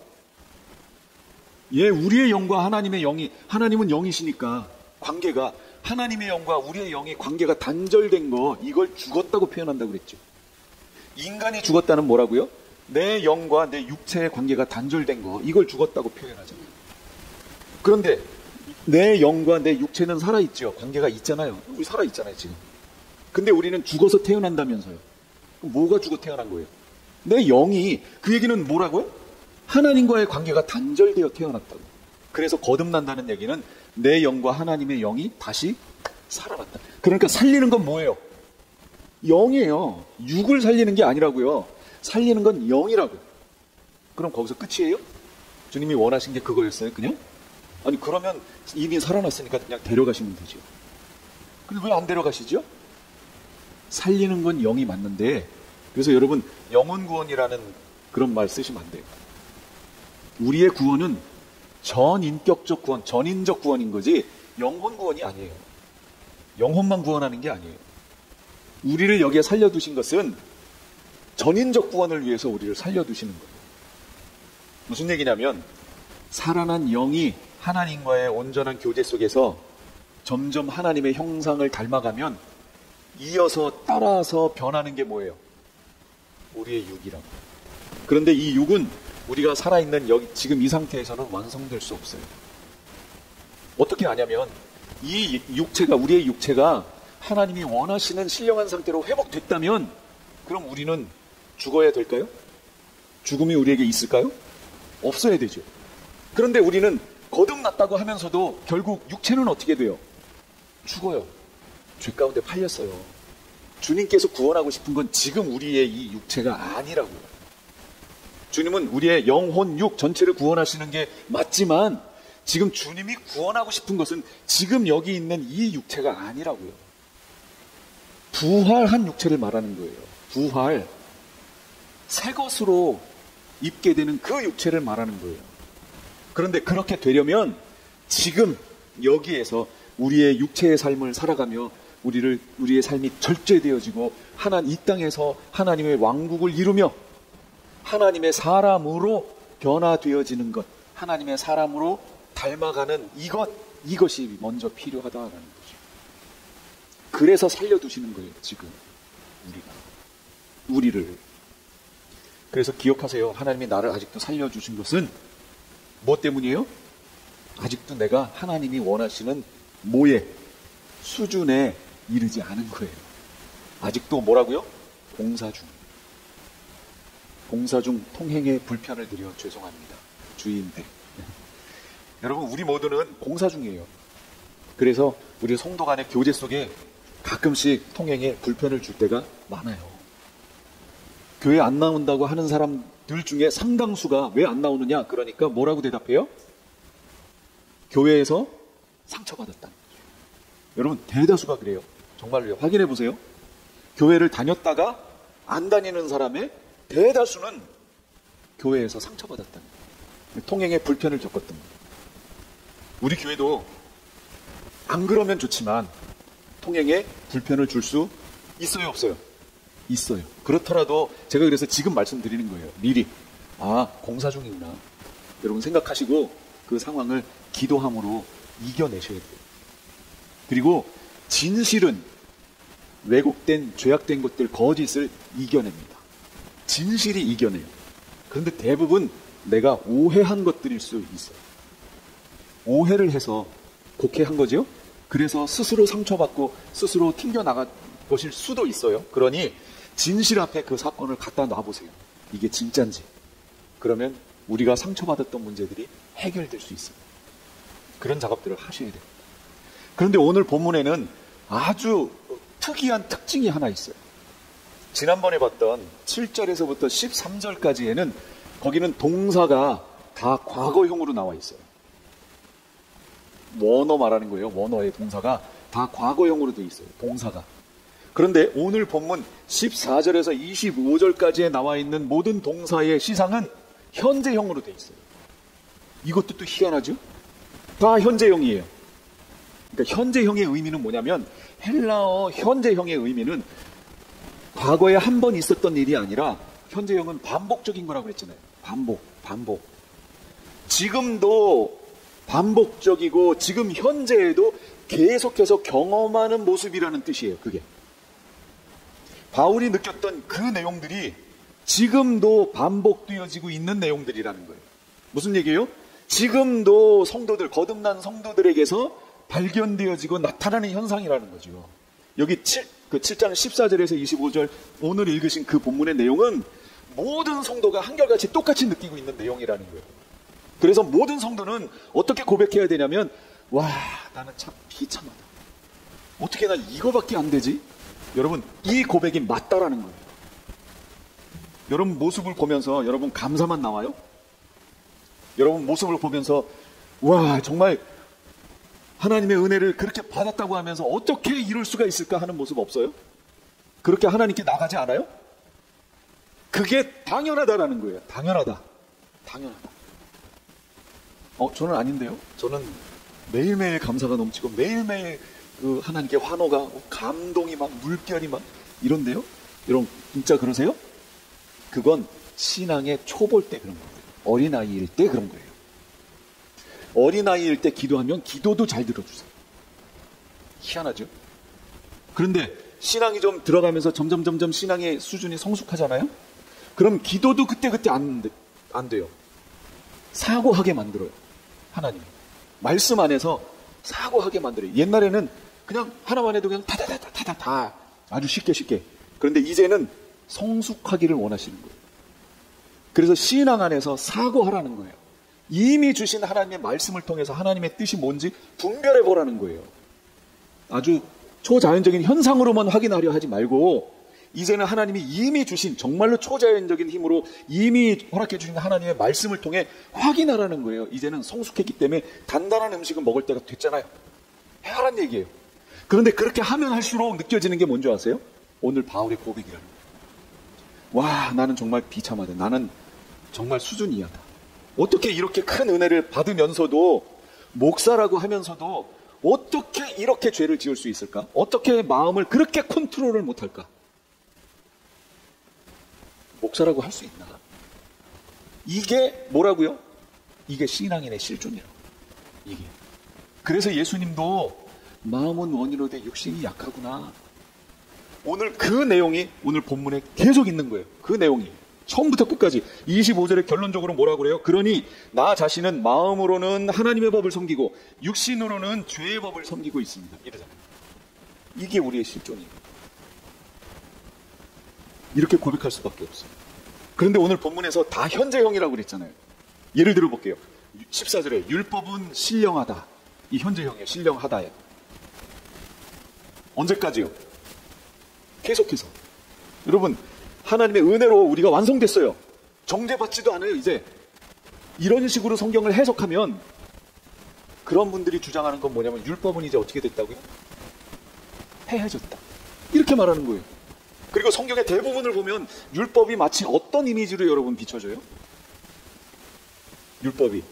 예, 우리의 영과 하나님의 영이, 하나님은 영이시니까 관계가, 하나님의 영과 우리의 영이 관계가 단절된 거, 이걸 죽었다고 표현한다고 그랬죠. 인간이 죽었다는 뭐라고요? 내 영과 내 육체의 관계가 단절된 거, 이걸 죽었다고 표현하잖아요. 그런데 내 영과 내 육체는 살아있죠. 관계가 있잖아요. 우리 살아있잖아요 지금. 근데 우리는 죽어서 태어난다면서요. 그럼 뭐가 죽어 태어난 거예요? 내 영이. 그 얘기는 뭐라고요? 하나님과의 관계가 단절되어 태어났다고. 그래서 거듭난다는 얘기는 내 영과 하나님의 영이 다시 살아났다. 그러니까 살리는 건 뭐예요? 영이에요. 육을 살리는 게 아니라고요. 살리는 건 영이라고요. 그럼 거기서 끝이에요? 주님이 원하신 게 그거였어요 그냥? 아니 그러면 이미 살아났으니까 그냥 데려가시면 되죠. 근데 왜 안 데려가시죠? 살리는 건 영이 맞는데, 그래서 여러분 영혼 구원이라는 그런 말 쓰시면 안 돼요. 우리의 구원은 전인격적 구원, 전인적 구원인 거지 영혼 구원이 아니에요. 영혼만 구원하는 게 아니에요. 우리를 여기에 살려두신 것은 전인적 구원을 위해서 우리를 살려두시는 거예요. 무슨 얘기냐면 살아난 영이 하나님과의 온전한 교제 속에서 점점 하나님의 형상을 닮아가면 이어서 따라서 변하는 게 뭐예요? 우리의 육이라고. 그런데 이 육은 우리가 살아있는 여기 지금 이 상태에서는 완성될 수 없어요. 어떻게 하냐면 이 육체가, 우리의 육체가 하나님이 원하시는 신령한 상태로 회복됐다면 그럼 우리는 죽어야 될까요? 죽음이 우리에게 있을까요? 없어야 되죠. 그런데 우리는 거듭났다고 하면서도 결국 육체는 어떻게 돼요? 죽어요. 죄 가운데 팔렸어요. 주님께서 구원하고 싶은 건 지금 우리의 이 육체가 아니라고요. 주님은 우리의 영혼, 육 전체를 구원하시는 게 맞지만 지금 주님이 구원하고 싶은 것은 지금 여기 있는 이 육체가 아니라고요. 부활한 육체를 말하는 거예요. 부활. 새 것으로 입게 되는 그 육체를 말하는 거예요. 그런데 그렇게 되려면 지금 여기에서 우리의 육체의 삶을 살아가며 우리의 삶이 절제되어지고 이 땅에서 하나님의 왕국을 이루며 하나님의 사람으로 변화되어지는 것, 하나님의 사람으로 닮아가는 이것이 먼저 필요하다라는 거죠. 그래서 살려두시는 거예요, 지금 우리를. 그래서 기억하세요. 하나님이 나를 아직도 살려주신 것은 뭐 때문이에요? 아직도 내가 하나님이 원하시는 수준에 이르지 않은 거예요. 아직도 뭐라고요? 공사 중 통행에 불편을 드려 죄송합니다. 주의인데. 여러분 우리 모두는 공사 중이에요. 그래서 우리 성도 간의 교제 속에 가끔씩 통행에 불편을 줄 때가 많아요. 교회 안 나온다고 하는 사람들 중에 상당수가 왜 안 나오느냐? 그러니까 뭐라고 대답해요? 교회에서 상처받았다는 거죠. 여러분 대다수가 그래요. 정말로요. 확인해 보세요. 교회를 다녔다가 안 다니는 사람의 대다수는 교회에서 상처받았다는 거예요. 통행에 불편을 겪었던 거예요. 우리 교회도 안 그러면 좋지만 통행에 불편을 줄 수 있어요, 없어요? 있어요. 그렇더라도 제가 그래서 지금 말씀드리는 거예요. 미리. 공사 중이구나. 여러분 생각하시고 그 상황을 기도함으로 이겨내셔야 돼요. 그리고 진실은 왜곡된, 죄악된 것들, 거짓을 이겨냅니다. 진실이 이겨내요. 그런데 대부분 내가 오해한 것들일 수 있어요. 오해를 해서 곡해한 거죠. 그래서 스스로 상처받고 스스로 튕겨나간 것일 수도 있어요. 그러니 진실 앞에 그 사건을 갖다 놔보세요. 이게 진짠지. 그러면 우리가 상처받았던 문제들이 해결될 수 있어요. 그런 작업들을 하셔야 돼요. 그런데 오늘 본문에는 아주 특이한 특징이 하나 있어요. 지난번에 봤던 7절에서부터 13절까지에는 거기는 동사가 다 과거형으로 나와 있어요. 원어 말하는 거예요. 원어의 동사가 다 과거형으로 되어 있어요. 동사가. 그런데 오늘 본문 14절에서 25절까지에 나와 있는 모든 동사의 시상은 현재형으로 되어 있어요. 이것도 또 희한하죠? 다 현재형이에요. 그러니까 현재형의 의미는 뭐냐면 헬라어 현재형의 의미는 과거에 한 번 있었던 일이 아니라 현재형은 반복적인 거라고 그랬잖아요. 반복. 지금도 반복적이고 지금 현재에도 계속해서 경험하는 모습이라는 뜻이에요. 그게. 바울이 느꼈던 그 내용들이 지금도 반복되어지고 있는 내용들이라는 거예요. 무슨 얘기예요? 지금도 성도들, 거듭난 성도들에게서 발견되어지고 나타나는 현상이라는 거죠. 여기 7장 14절에서 25절 오늘 읽으신 그 본문의 내용은 모든 성도가 한결같이 똑같이 느끼고 있는 내용이라는 거예요. 그래서 모든 성도는 어떻게 고백해야 되냐면 나는 참 비참하다. 어떻게 나 이거밖에 안 되지? 여러분 이 고백이 맞다라는 거예요. 여러분 모습을 보면서 여러분 감사만 나와요? 여러분 모습을 보면서 정말 하나님의 은혜를 그렇게 받았다고 하면서 어떻게 이럴 수가 있을까 하는 모습 없어요? 그렇게 하나님께 나가지 않아요? 그게 당연하다라는 거예요. 당연하다. 저는 아닌데요. 저는 매일매일 감사가 넘치고 매일매일 그 하나님께 환호가 감동이 막 물결이 막 이런데요. 여러분 진짜 그러세요? 그건 신앙의 초볼 때 그런 거예요. 어린아이일 때 그런 거예요. 어린아이일 때 기도하면 기도도 잘 들어주세요. 희한하죠? 그런데 신앙이 좀 들어가면서 점점 신앙의 수준이 성숙하잖아요? 그럼 기도도 그때 안 돼요. 사고하게 만들어요. 하나님. 말씀 안에서 사고하게 만들어요. 옛날에는 그냥 하나만 해도 그냥 다다다다다 다 아주 쉽게. 그런데 이제는 성숙하기를 원하시는 거예요. 그래서 신앙 안에서 사고하라는 거예요. 이미 주신 하나님의 말씀을 통해서 하나님의 뜻이 뭔지 분별해 보라는 거예요. 아주 초자연적인 현상으로만 확인하려 하지 말고 이제는 하나님이 이미 주신 정말로 초자연적인 힘으로 이미 허락해 주신 하나님의 말씀을 통해 확인하라는 거예요. 이제는 성숙했기 때문에 단단한 음식을 먹을 때가 됐잖아요. 해라는 얘기예요. 그런데 그렇게 하면 할수록 느껴지는 게 뭔지 아세요? 오늘 바울의 고백이라는 거예요. 나는 정말 비참하다. 나는 정말 수준 이하다. 어떻게 이렇게 큰 은혜를 받으면서도 목사라고 하면서도 어떻게 이렇게 죄를 지을 수 있을까? 어떻게 마음을 그렇게 컨트롤을 못할까? 목사라고 할 수 있나? 이게 뭐라고요? 이게 신앙인의 실존이라고. 이게. 그래서 예수님도 마음은 원이로되 육신이 약하구나. 오늘 그 내용이 오늘 본문에 계속 있는 거예요. 그 내용이. 처음부터 끝까지 25절에 결론적으로 뭐라고 그래요? 그러니 나 자신은 마음으로는 하나님의 법을 섬기고 육신으로는 죄의 법을 섬기고 있습니다. 이러잖아요. 이게 우리의 실존이에요. 이렇게 고백할 수밖에 없어요. 그런데 오늘 본문에서 다 현재형이라고 그랬잖아요. 예를 들어 볼게요. 14절에 율법은 신령하다. 이 현재형이에요. 신령하다예요. 언제까지요? 계속해서. 여러분 하나님의 은혜로 우리가 완성됐어요. 정죄받지도 않아요. 이제 이런 식으로 성경을 해석하면 그런 분들이 주장하는 건 뭐냐면 율법은 이제 어떻게 됐다고요? 해해졌다. 이렇게 말하는 거예요. 그리고 성경의 대부분을 보면 율법이 마치 어떤 이미지로 여러분 비춰져요? 율법이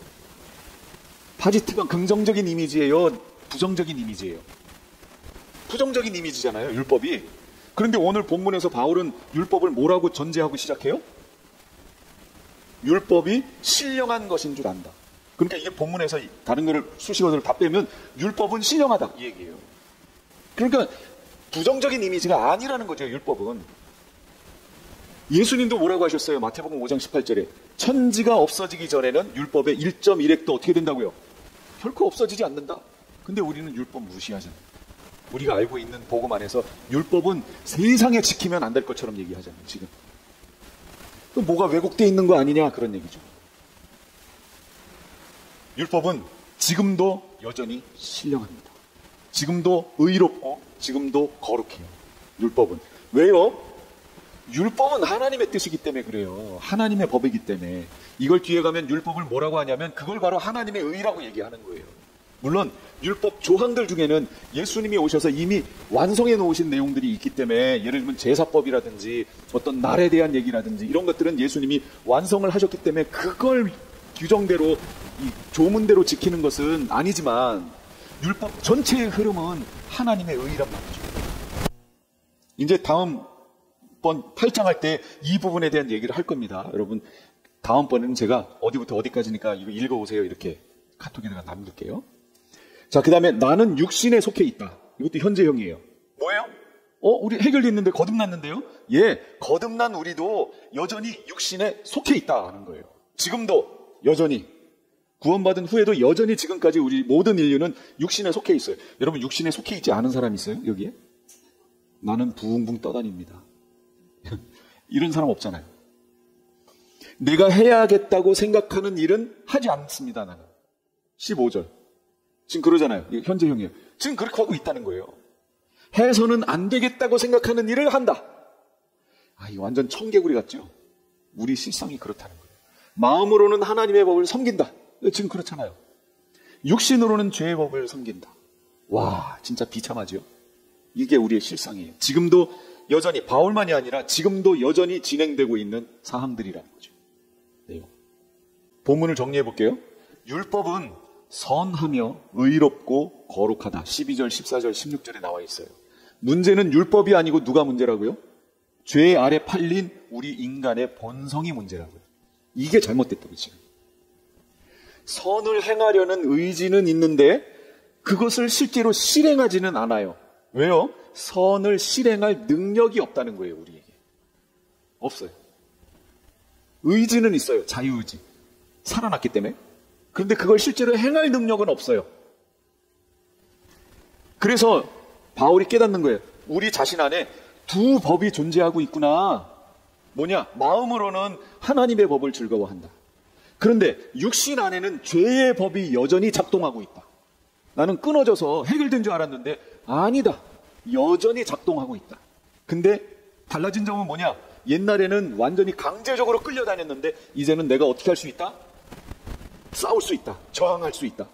파지티가 긍정적인 이미지예요. 부정적인 이미지예요. 부정적인 이미지잖아요, 율법이. 그런데 오늘 본문에서 바울은 율법을 뭐라고 전제하고 시작해요? 율법이 신령한 것인 줄 안다. 그러니까 이게 본문에서 다른 거를 수식어들을 다 빼면 율법은 신령하다 이 얘기예요. 그러니까 부정적인 이미지가 아니라는 거죠, 율법은. 예수님도 뭐라고 하셨어요? 마태복음 5장 18절에 천지가 없어지기 전에는 율법의 1.1획도 어떻게 된다고요? 결코 없어지지 않는다. 근데 우리는 율법 무시하잖아요. 우리가 알고 있는 복음 안에서 율법은 세상에 지키면 안 될 것처럼 얘기하잖아요, 지금. 또 뭐가 왜곡되어 있는 거 아니냐, 그런 얘기죠. 율법은 지금도 여전히 신령합니다. 지금도 의롭고 지금도 거룩해요, 율법은. 왜요? 율법은 하나님의 뜻이기 때문에 그래요. 하나님의 법이기 때문에. 이걸 뒤에 가면 율법을 뭐라고 하냐면 그걸 바로 하나님의 의라고 얘기하는 거예요. 물론 율법 조항들 중에는 예수님이 오셔서 이미 완성해 놓으신 내용들이 있기 때문에, 예를 들면 제사법이라든지 어떤 날에 대한 얘기라든지 이런 것들은 예수님이 완성을 하셨기 때문에 그걸 규정대로, 이 조문대로 지키는 것은 아니지만 율법 전체의 흐름은 하나님의 의란 말이죠. 이제 다음번 8장 할 때 이 부분에 대한 얘기를 할 겁니다. 여러분, 다음번에는 제가 어디부터 어디까지니까 이거 읽어오세요, 이렇게 카톡에다가 남길게요. 자, 그 다음에 나는 육신에 속해 있다. 이것도 현재형이에요. 뭐예요? 우리 해결됐는데 거듭났는데요? 예, 거듭난 우리도 여전히 육신에 속해 있다 하는 거예요. 지금도 여전히, 구원받은 후에도 여전히 지금까지 우리 모든 인류는 육신에 속해 있어요. 여러분, 육신에 속해 있지 않은 사람 있어요, 여기에? 나는 붕붕 떠다닙니다. 이런 사람 없잖아요. 내가 해야겠다고 생각하는 일은 하지 않습니다, 나는. 15절. 지금 그러잖아요. 현재형이에요. 지금 그렇게 하고 있다는 거예요. 해서는 안 되겠다고 생각하는 일을 한다. 이거 완전 청개구리 같죠? 우리 실상이 그렇다는 거예요. 마음으로는 하나님의 법을 섬긴다. 지금 그렇잖아요. 육신으로는 죄의 법을 섬긴다. 와, 진짜 비참하죠? 이게 우리의 실상이에요. 지금도 여전히, 바울만이 아니라 지금도 여전히 진행되고 있는 사항들이라는 거죠. 네. 본문을 정리해 볼게요. 율법은 선하며 의롭고 거룩하다. 12절, 14절, 16절에 나와 있어요. 문제는 율법이 아니고 누가 문제라고요? 죄 아래 팔린 우리 인간의 본성이 문제라고요. 이게 잘못됐다고 지금. 선을 행하려는 의지는 있는데 그것을 실제로 실행하지는 않아요. 왜요? 선을 실행할 능력이 없다는 거예요, 우리에게. 없어요. 의지는 있어요, 자유의지. 살아났기 때문에. 그런데 그걸 실제로 행할 능력은 없어요. 그래서 바울이 깨닫는 거예요. 우리 자신 안에 두 법이 존재하고 있구나. 뭐냐? 마음으로는 하나님의 법을 즐거워한다. 그런데 육신 안에는 죄의 법이 여전히 작동하고 있다. 나는 끊어져서 해결된 줄 알았는데 아니다. 여전히 작동하고 있다. 근데 달라진 점은 뭐냐? 옛날에는 완전히 강제적으로 끌려다녔는데 이제는 내가 어떻게 할 수 있다? 싸울 수 있다. 저항할 수 있다.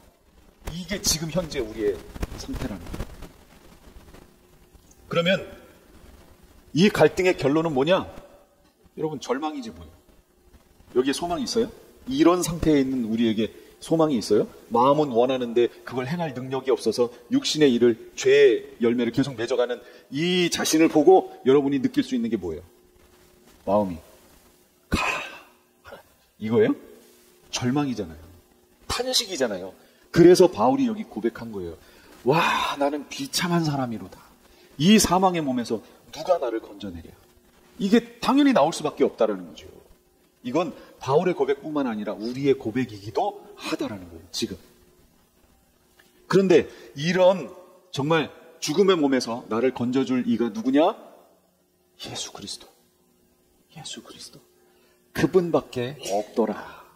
이게 지금 현재 우리의 상태라는 거예요. 그러면 이 갈등의 결론은 뭐냐? 여러분, 절망이지 뭐예요. 여기에 소망이 있어요? 이런 상태에 있는 우리에게 소망이 있어요? 마음은 원하는데 그걸 행할 능력이 없어서 육신의 일을, 죄의 열매를 계속 맺어가는 이 자신을 보고 여러분이 느낄 수 있는 게 뭐예요? 마음이 이거예요? 절망이잖아요. 탄식이잖아요. 그래서 바울이 여기 고백한 거예요. 와, 나는 비참한 사람이로다. 이 사망의 몸에서 누가 나를 건져내랴. 이게 당연히 나올 수밖에 없다라는 거죠. 이건 바울의 고백뿐만 아니라 우리의 고백이기도 하다라는 거예요, 지금. 그런데 이런 정말 죽음의 몸에서 나를 건져줄 이가 누구냐? 예수 그리스도. 예수 그리스도. 그분밖에 없더라.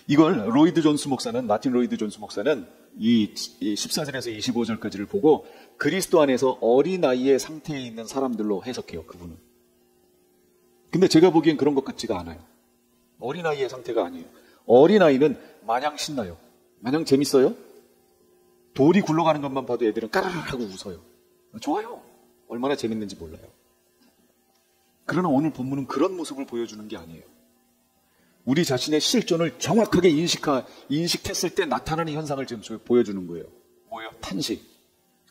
이걸 로이드 존스 목사는, 마틴 로이드 존스 목사는 이 14절에서 25절까지를 보고 그리스도 안에서 어린아이의 상태에 있는 사람들로 해석해요, 그분은. 근데 제가 보기엔 그런 것 같지가 않아요. 어린아이의 상태가 아니에요. 어린아이는 마냥 신나요. 마냥 재밌어요. 돌이 굴러가는 것만 봐도 애들은 까르르 하고 웃어요. 좋아요. 얼마나 재밌는지 몰라요. 그러나 오늘 본문은 그런 모습을 보여주는 게 아니에요. 우리 자신의 실존을 정확하게 인식했을 때 나타나는 현상을 지금 보여주는 거예요. 뭐예요? 탄식.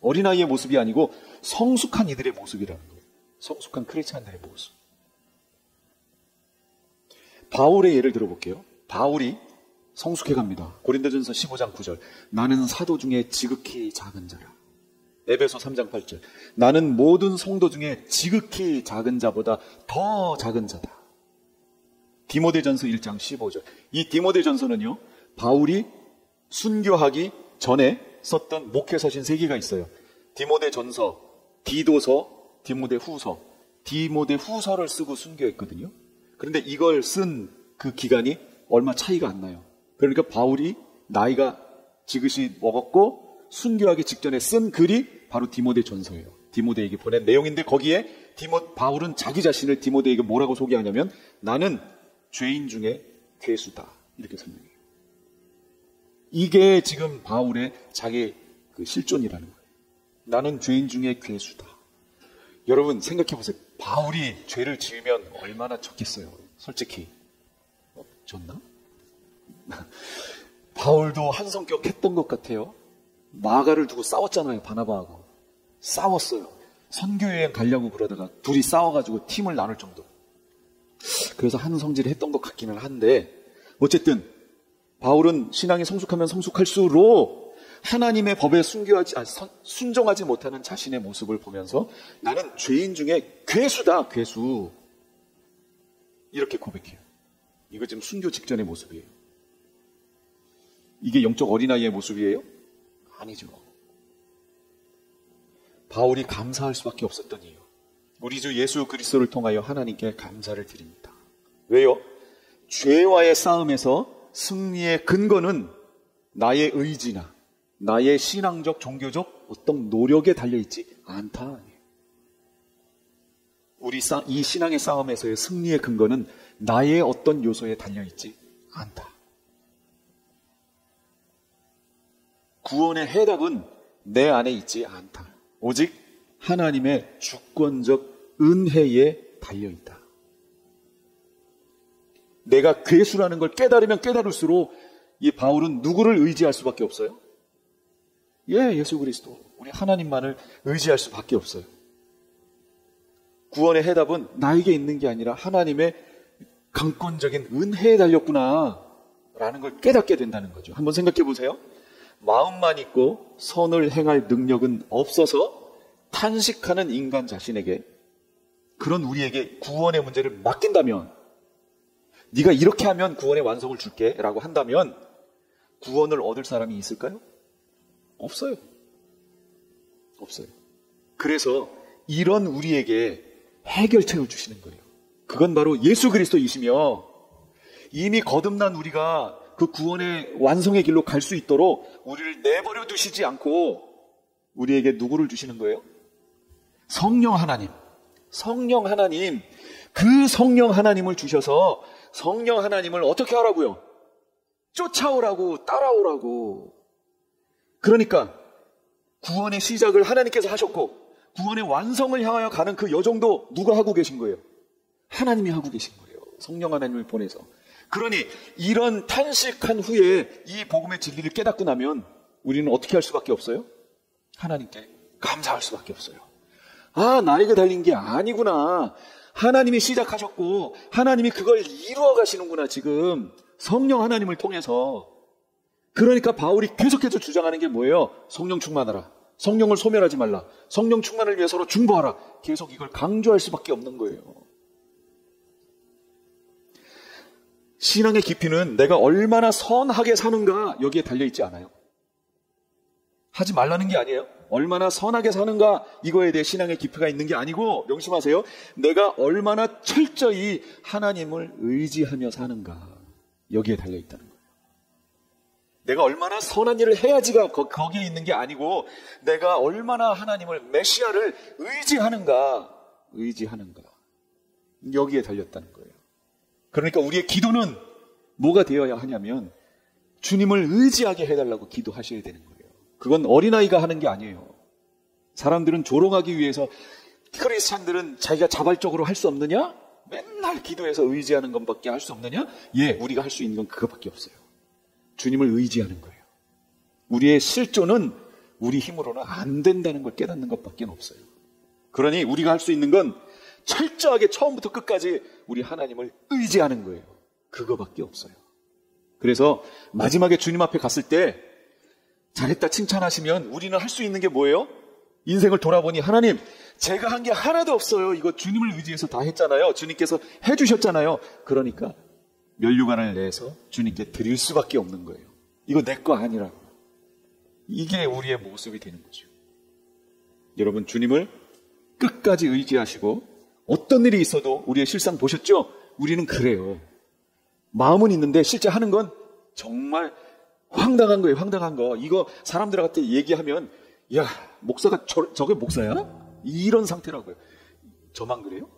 어린아이의 모습이 아니고 성숙한 이들의 모습이라는 거예요. 성숙한 크리스찬들의 모습. 바울의 예를 들어볼게요. 바울이 성숙해갑니다. 고린도전서 15장 9절. 나는 사도 중에 지극히 작은 자라. 에베소 3장 8절. 나는 모든 성도 중에 지극히 작은 자보다 더 작은 자다. 디모데전서 1장 15절. 이 디모데전서는요, 바울이 순교하기 전에 썼던 목회서신 3개가 있어요. 디모데전서, 디도서, 디모데후서. 디모데후서를 쓰고 순교했거든요. 그런데 이걸 쓴 그 기간이 얼마 차이가 안 나요. 그러니까 바울이 나이가 지긋이 먹었고 순교하기 직전에 쓴 글이 바로 디모데전서예요. 디모데에게 보낸 내용인데 거기에 바울은 자기 자신을 디모데에게 뭐라고 소개하냐면 나는 죄인 중에 괴수다. 이렇게 설명해요. 이게 지금 바울의 자기 그 실존이라는 거예요. 나는 죄인 중에 괴수다. 여러분 생각해 보세요. 바울이 죄를 지으면 얼마나 졌겠어요. 솔직히. 졌나? 바울도 한 성격 했던 것 같아요. 마가를 두고 싸웠잖아요. 바나바하고. 싸웠어요. 선교여행 가려고 그러다가 둘이 싸워가지고 팀을 나눌 정도. 그래서 한 성질을 했던 것 같기는 한데 어쨌든 바울은 신앙이 성숙하면 성숙할수록 하나님의 법에 순종하지 못하는 자신의 모습을 보면서 나는 죄인 중에 괴수다. 괴수. 이렇게 고백해요. 이거 지금 순교 직전의 모습이에요. 이게 영적 어린아이의 모습이에요? 아니죠. 바울이 감사할 수밖에 없었던 이유. 우리 주 예수 그리스도를 통하여 하나님께 감사를 드립니다. 왜요? 죄와의 싸움에서 승리의 근거는 나의 의지나 나의 신앙적, 종교적 어떤 노력에 달려있지 않다. 이 신앙의 싸움에서의 승리의 근거는 나의 어떤 요소에 달려있지 않다. 구원의 해답은 내 안에 있지 않다. 오직 하나님의 주권적 은혜에 달려있다. 내가 괴수라는 걸 깨달으면 깨달을수록 이 바울은 누구를 의지할 수밖에 없어요? 예수 그리스도. 우리 하나님만을 의지할 수밖에 없어요. 구원의 해답은 나에게 있는 게 아니라 하나님의 강권적인 은혜에 달렸구나 라는 걸 깨닫게 된다는 거죠. 한번 생각해 보세요. 마음만 있고 선을 행할 능력은 없어서 탄식하는 인간 자신에게, 그런 우리에게 구원의 문제를 맡긴다면, 네가 이렇게 하면 구원의 완성을 줄게 라고 한다면 구원을 얻을 사람이 있을까요? 없어요. 없어요. 그래서 이런 우리에게 해결책을 주시는 거예요. 그건 바로 예수 그리스도이시며, 이미 거듭난 우리가 그 구원의 완성의 길로 갈 수 있도록 우리를 내버려 두시지 않고 우리에게 누구를 주시는 거예요? 성령 하나님. 성령 하나님. 그 성령 하나님을 주셔서 성령 하나님을 어떻게 하라고요? 쫓아오라고, 따라오라고. 그러니까 구원의 시작을 하나님께서 하셨고 구원의 완성을 향하여 가는 그 여정도 누가 하고 계신 거예요? 하나님이 하고 계신 거예요. 성령 하나님을 보내서. 그러니 이런 탄식한 후에 이 복음의 진리를 깨닫고 나면 우리는 어떻게 할 수밖에 없어요? 하나님께 감사할 수밖에 없어요. 아, 나에게 달린 게 아니구나. 하나님이 시작하셨고 하나님이 그걸 이루어 가시는구나. 지금 성령 하나님을 통해서. 그러니까 바울이 계속해서 주장하는 게 뭐예요? 성령 충만하라. 성령을 소멸하지 말라. 성령 충만을 위해 서로 중보하라. 계속 이걸 강조할 수밖에 없는 거예요. 신앙의 깊이는 내가 얼마나 선하게 사는가 여기에 달려있지 않아요. 하지 말라는 게 아니에요. 얼마나 선하게 사는가 이거에 대해 신앙의 깊이가 있는 게 아니고, 명심하세요. 내가 얼마나 철저히 하나님을 의지하며 사는가 여기에 달려있다는 거예요. 내가 얼마나 선한 일을 해야지가 거기에 있는 게 아니고, 내가 얼마나 하나님을, 메시아를 의지하는가 여기에 달렸다는 거예요. 그러니까 우리의 기도는 뭐가 되어야 하냐면 주님을 의지하게 해달라고 기도하셔야 되는 거예요. 그건 어린아이가 하는 게 아니에요. 사람들은 조롱하기 위해서, 크리스찬들은 자기가 자발적으로 할 수 없느냐? 맨날 기도해서 의지하는 것밖에 할 수 없느냐? 예, 우리가 할 수 있는 건 그것밖에 없어요. 주님을 의지하는 거예요. 우리의 실존은 우리 힘으로는 안 된다는 걸 깨닫는 것밖에 없어요. 그러니 우리가 할 수 있는 건 철저하게 처음부터 끝까지 우리 하나님을 의지하는 거예요. 그거밖에 없어요. 그래서 마지막에 주님 앞에 갔을 때 잘했다 칭찬하시면 우리는 할 수 있는 게 뭐예요? 인생을 돌아보니 하나님, 제가 한 게 하나도 없어요. 이거 주님을 의지해서 다 했잖아요. 주님께서 해주셨잖아요. 그러니까 면류관을 내서 주님께 드릴 수밖에 없는 거예요. 이거 내 거 아니라고. 이게 우리의 모습이 되는 거죠. 여러분, 주님을 끝까지 의지하시고 어떤 일이 있어도 우리의 실상 보셨죠? 우리는 그래요. 마음은 있는데 실제 하는 건 정말 황당한 거예요. 황당한 거. 이거 사람들한테 얘기하면 야, 목사가 저게 목사야? 이런 상태라고요. 저만 그래요?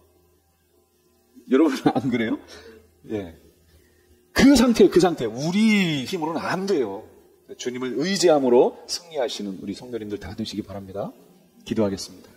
여러분은 안 그래요? 예. 그 상태예요. 그 상태. 우리 힘으로는 안 돼요. 주님을 의지함으로 승리하시는 우리 성도님들 다 되시기 바랍니다. 기도하겠습니다.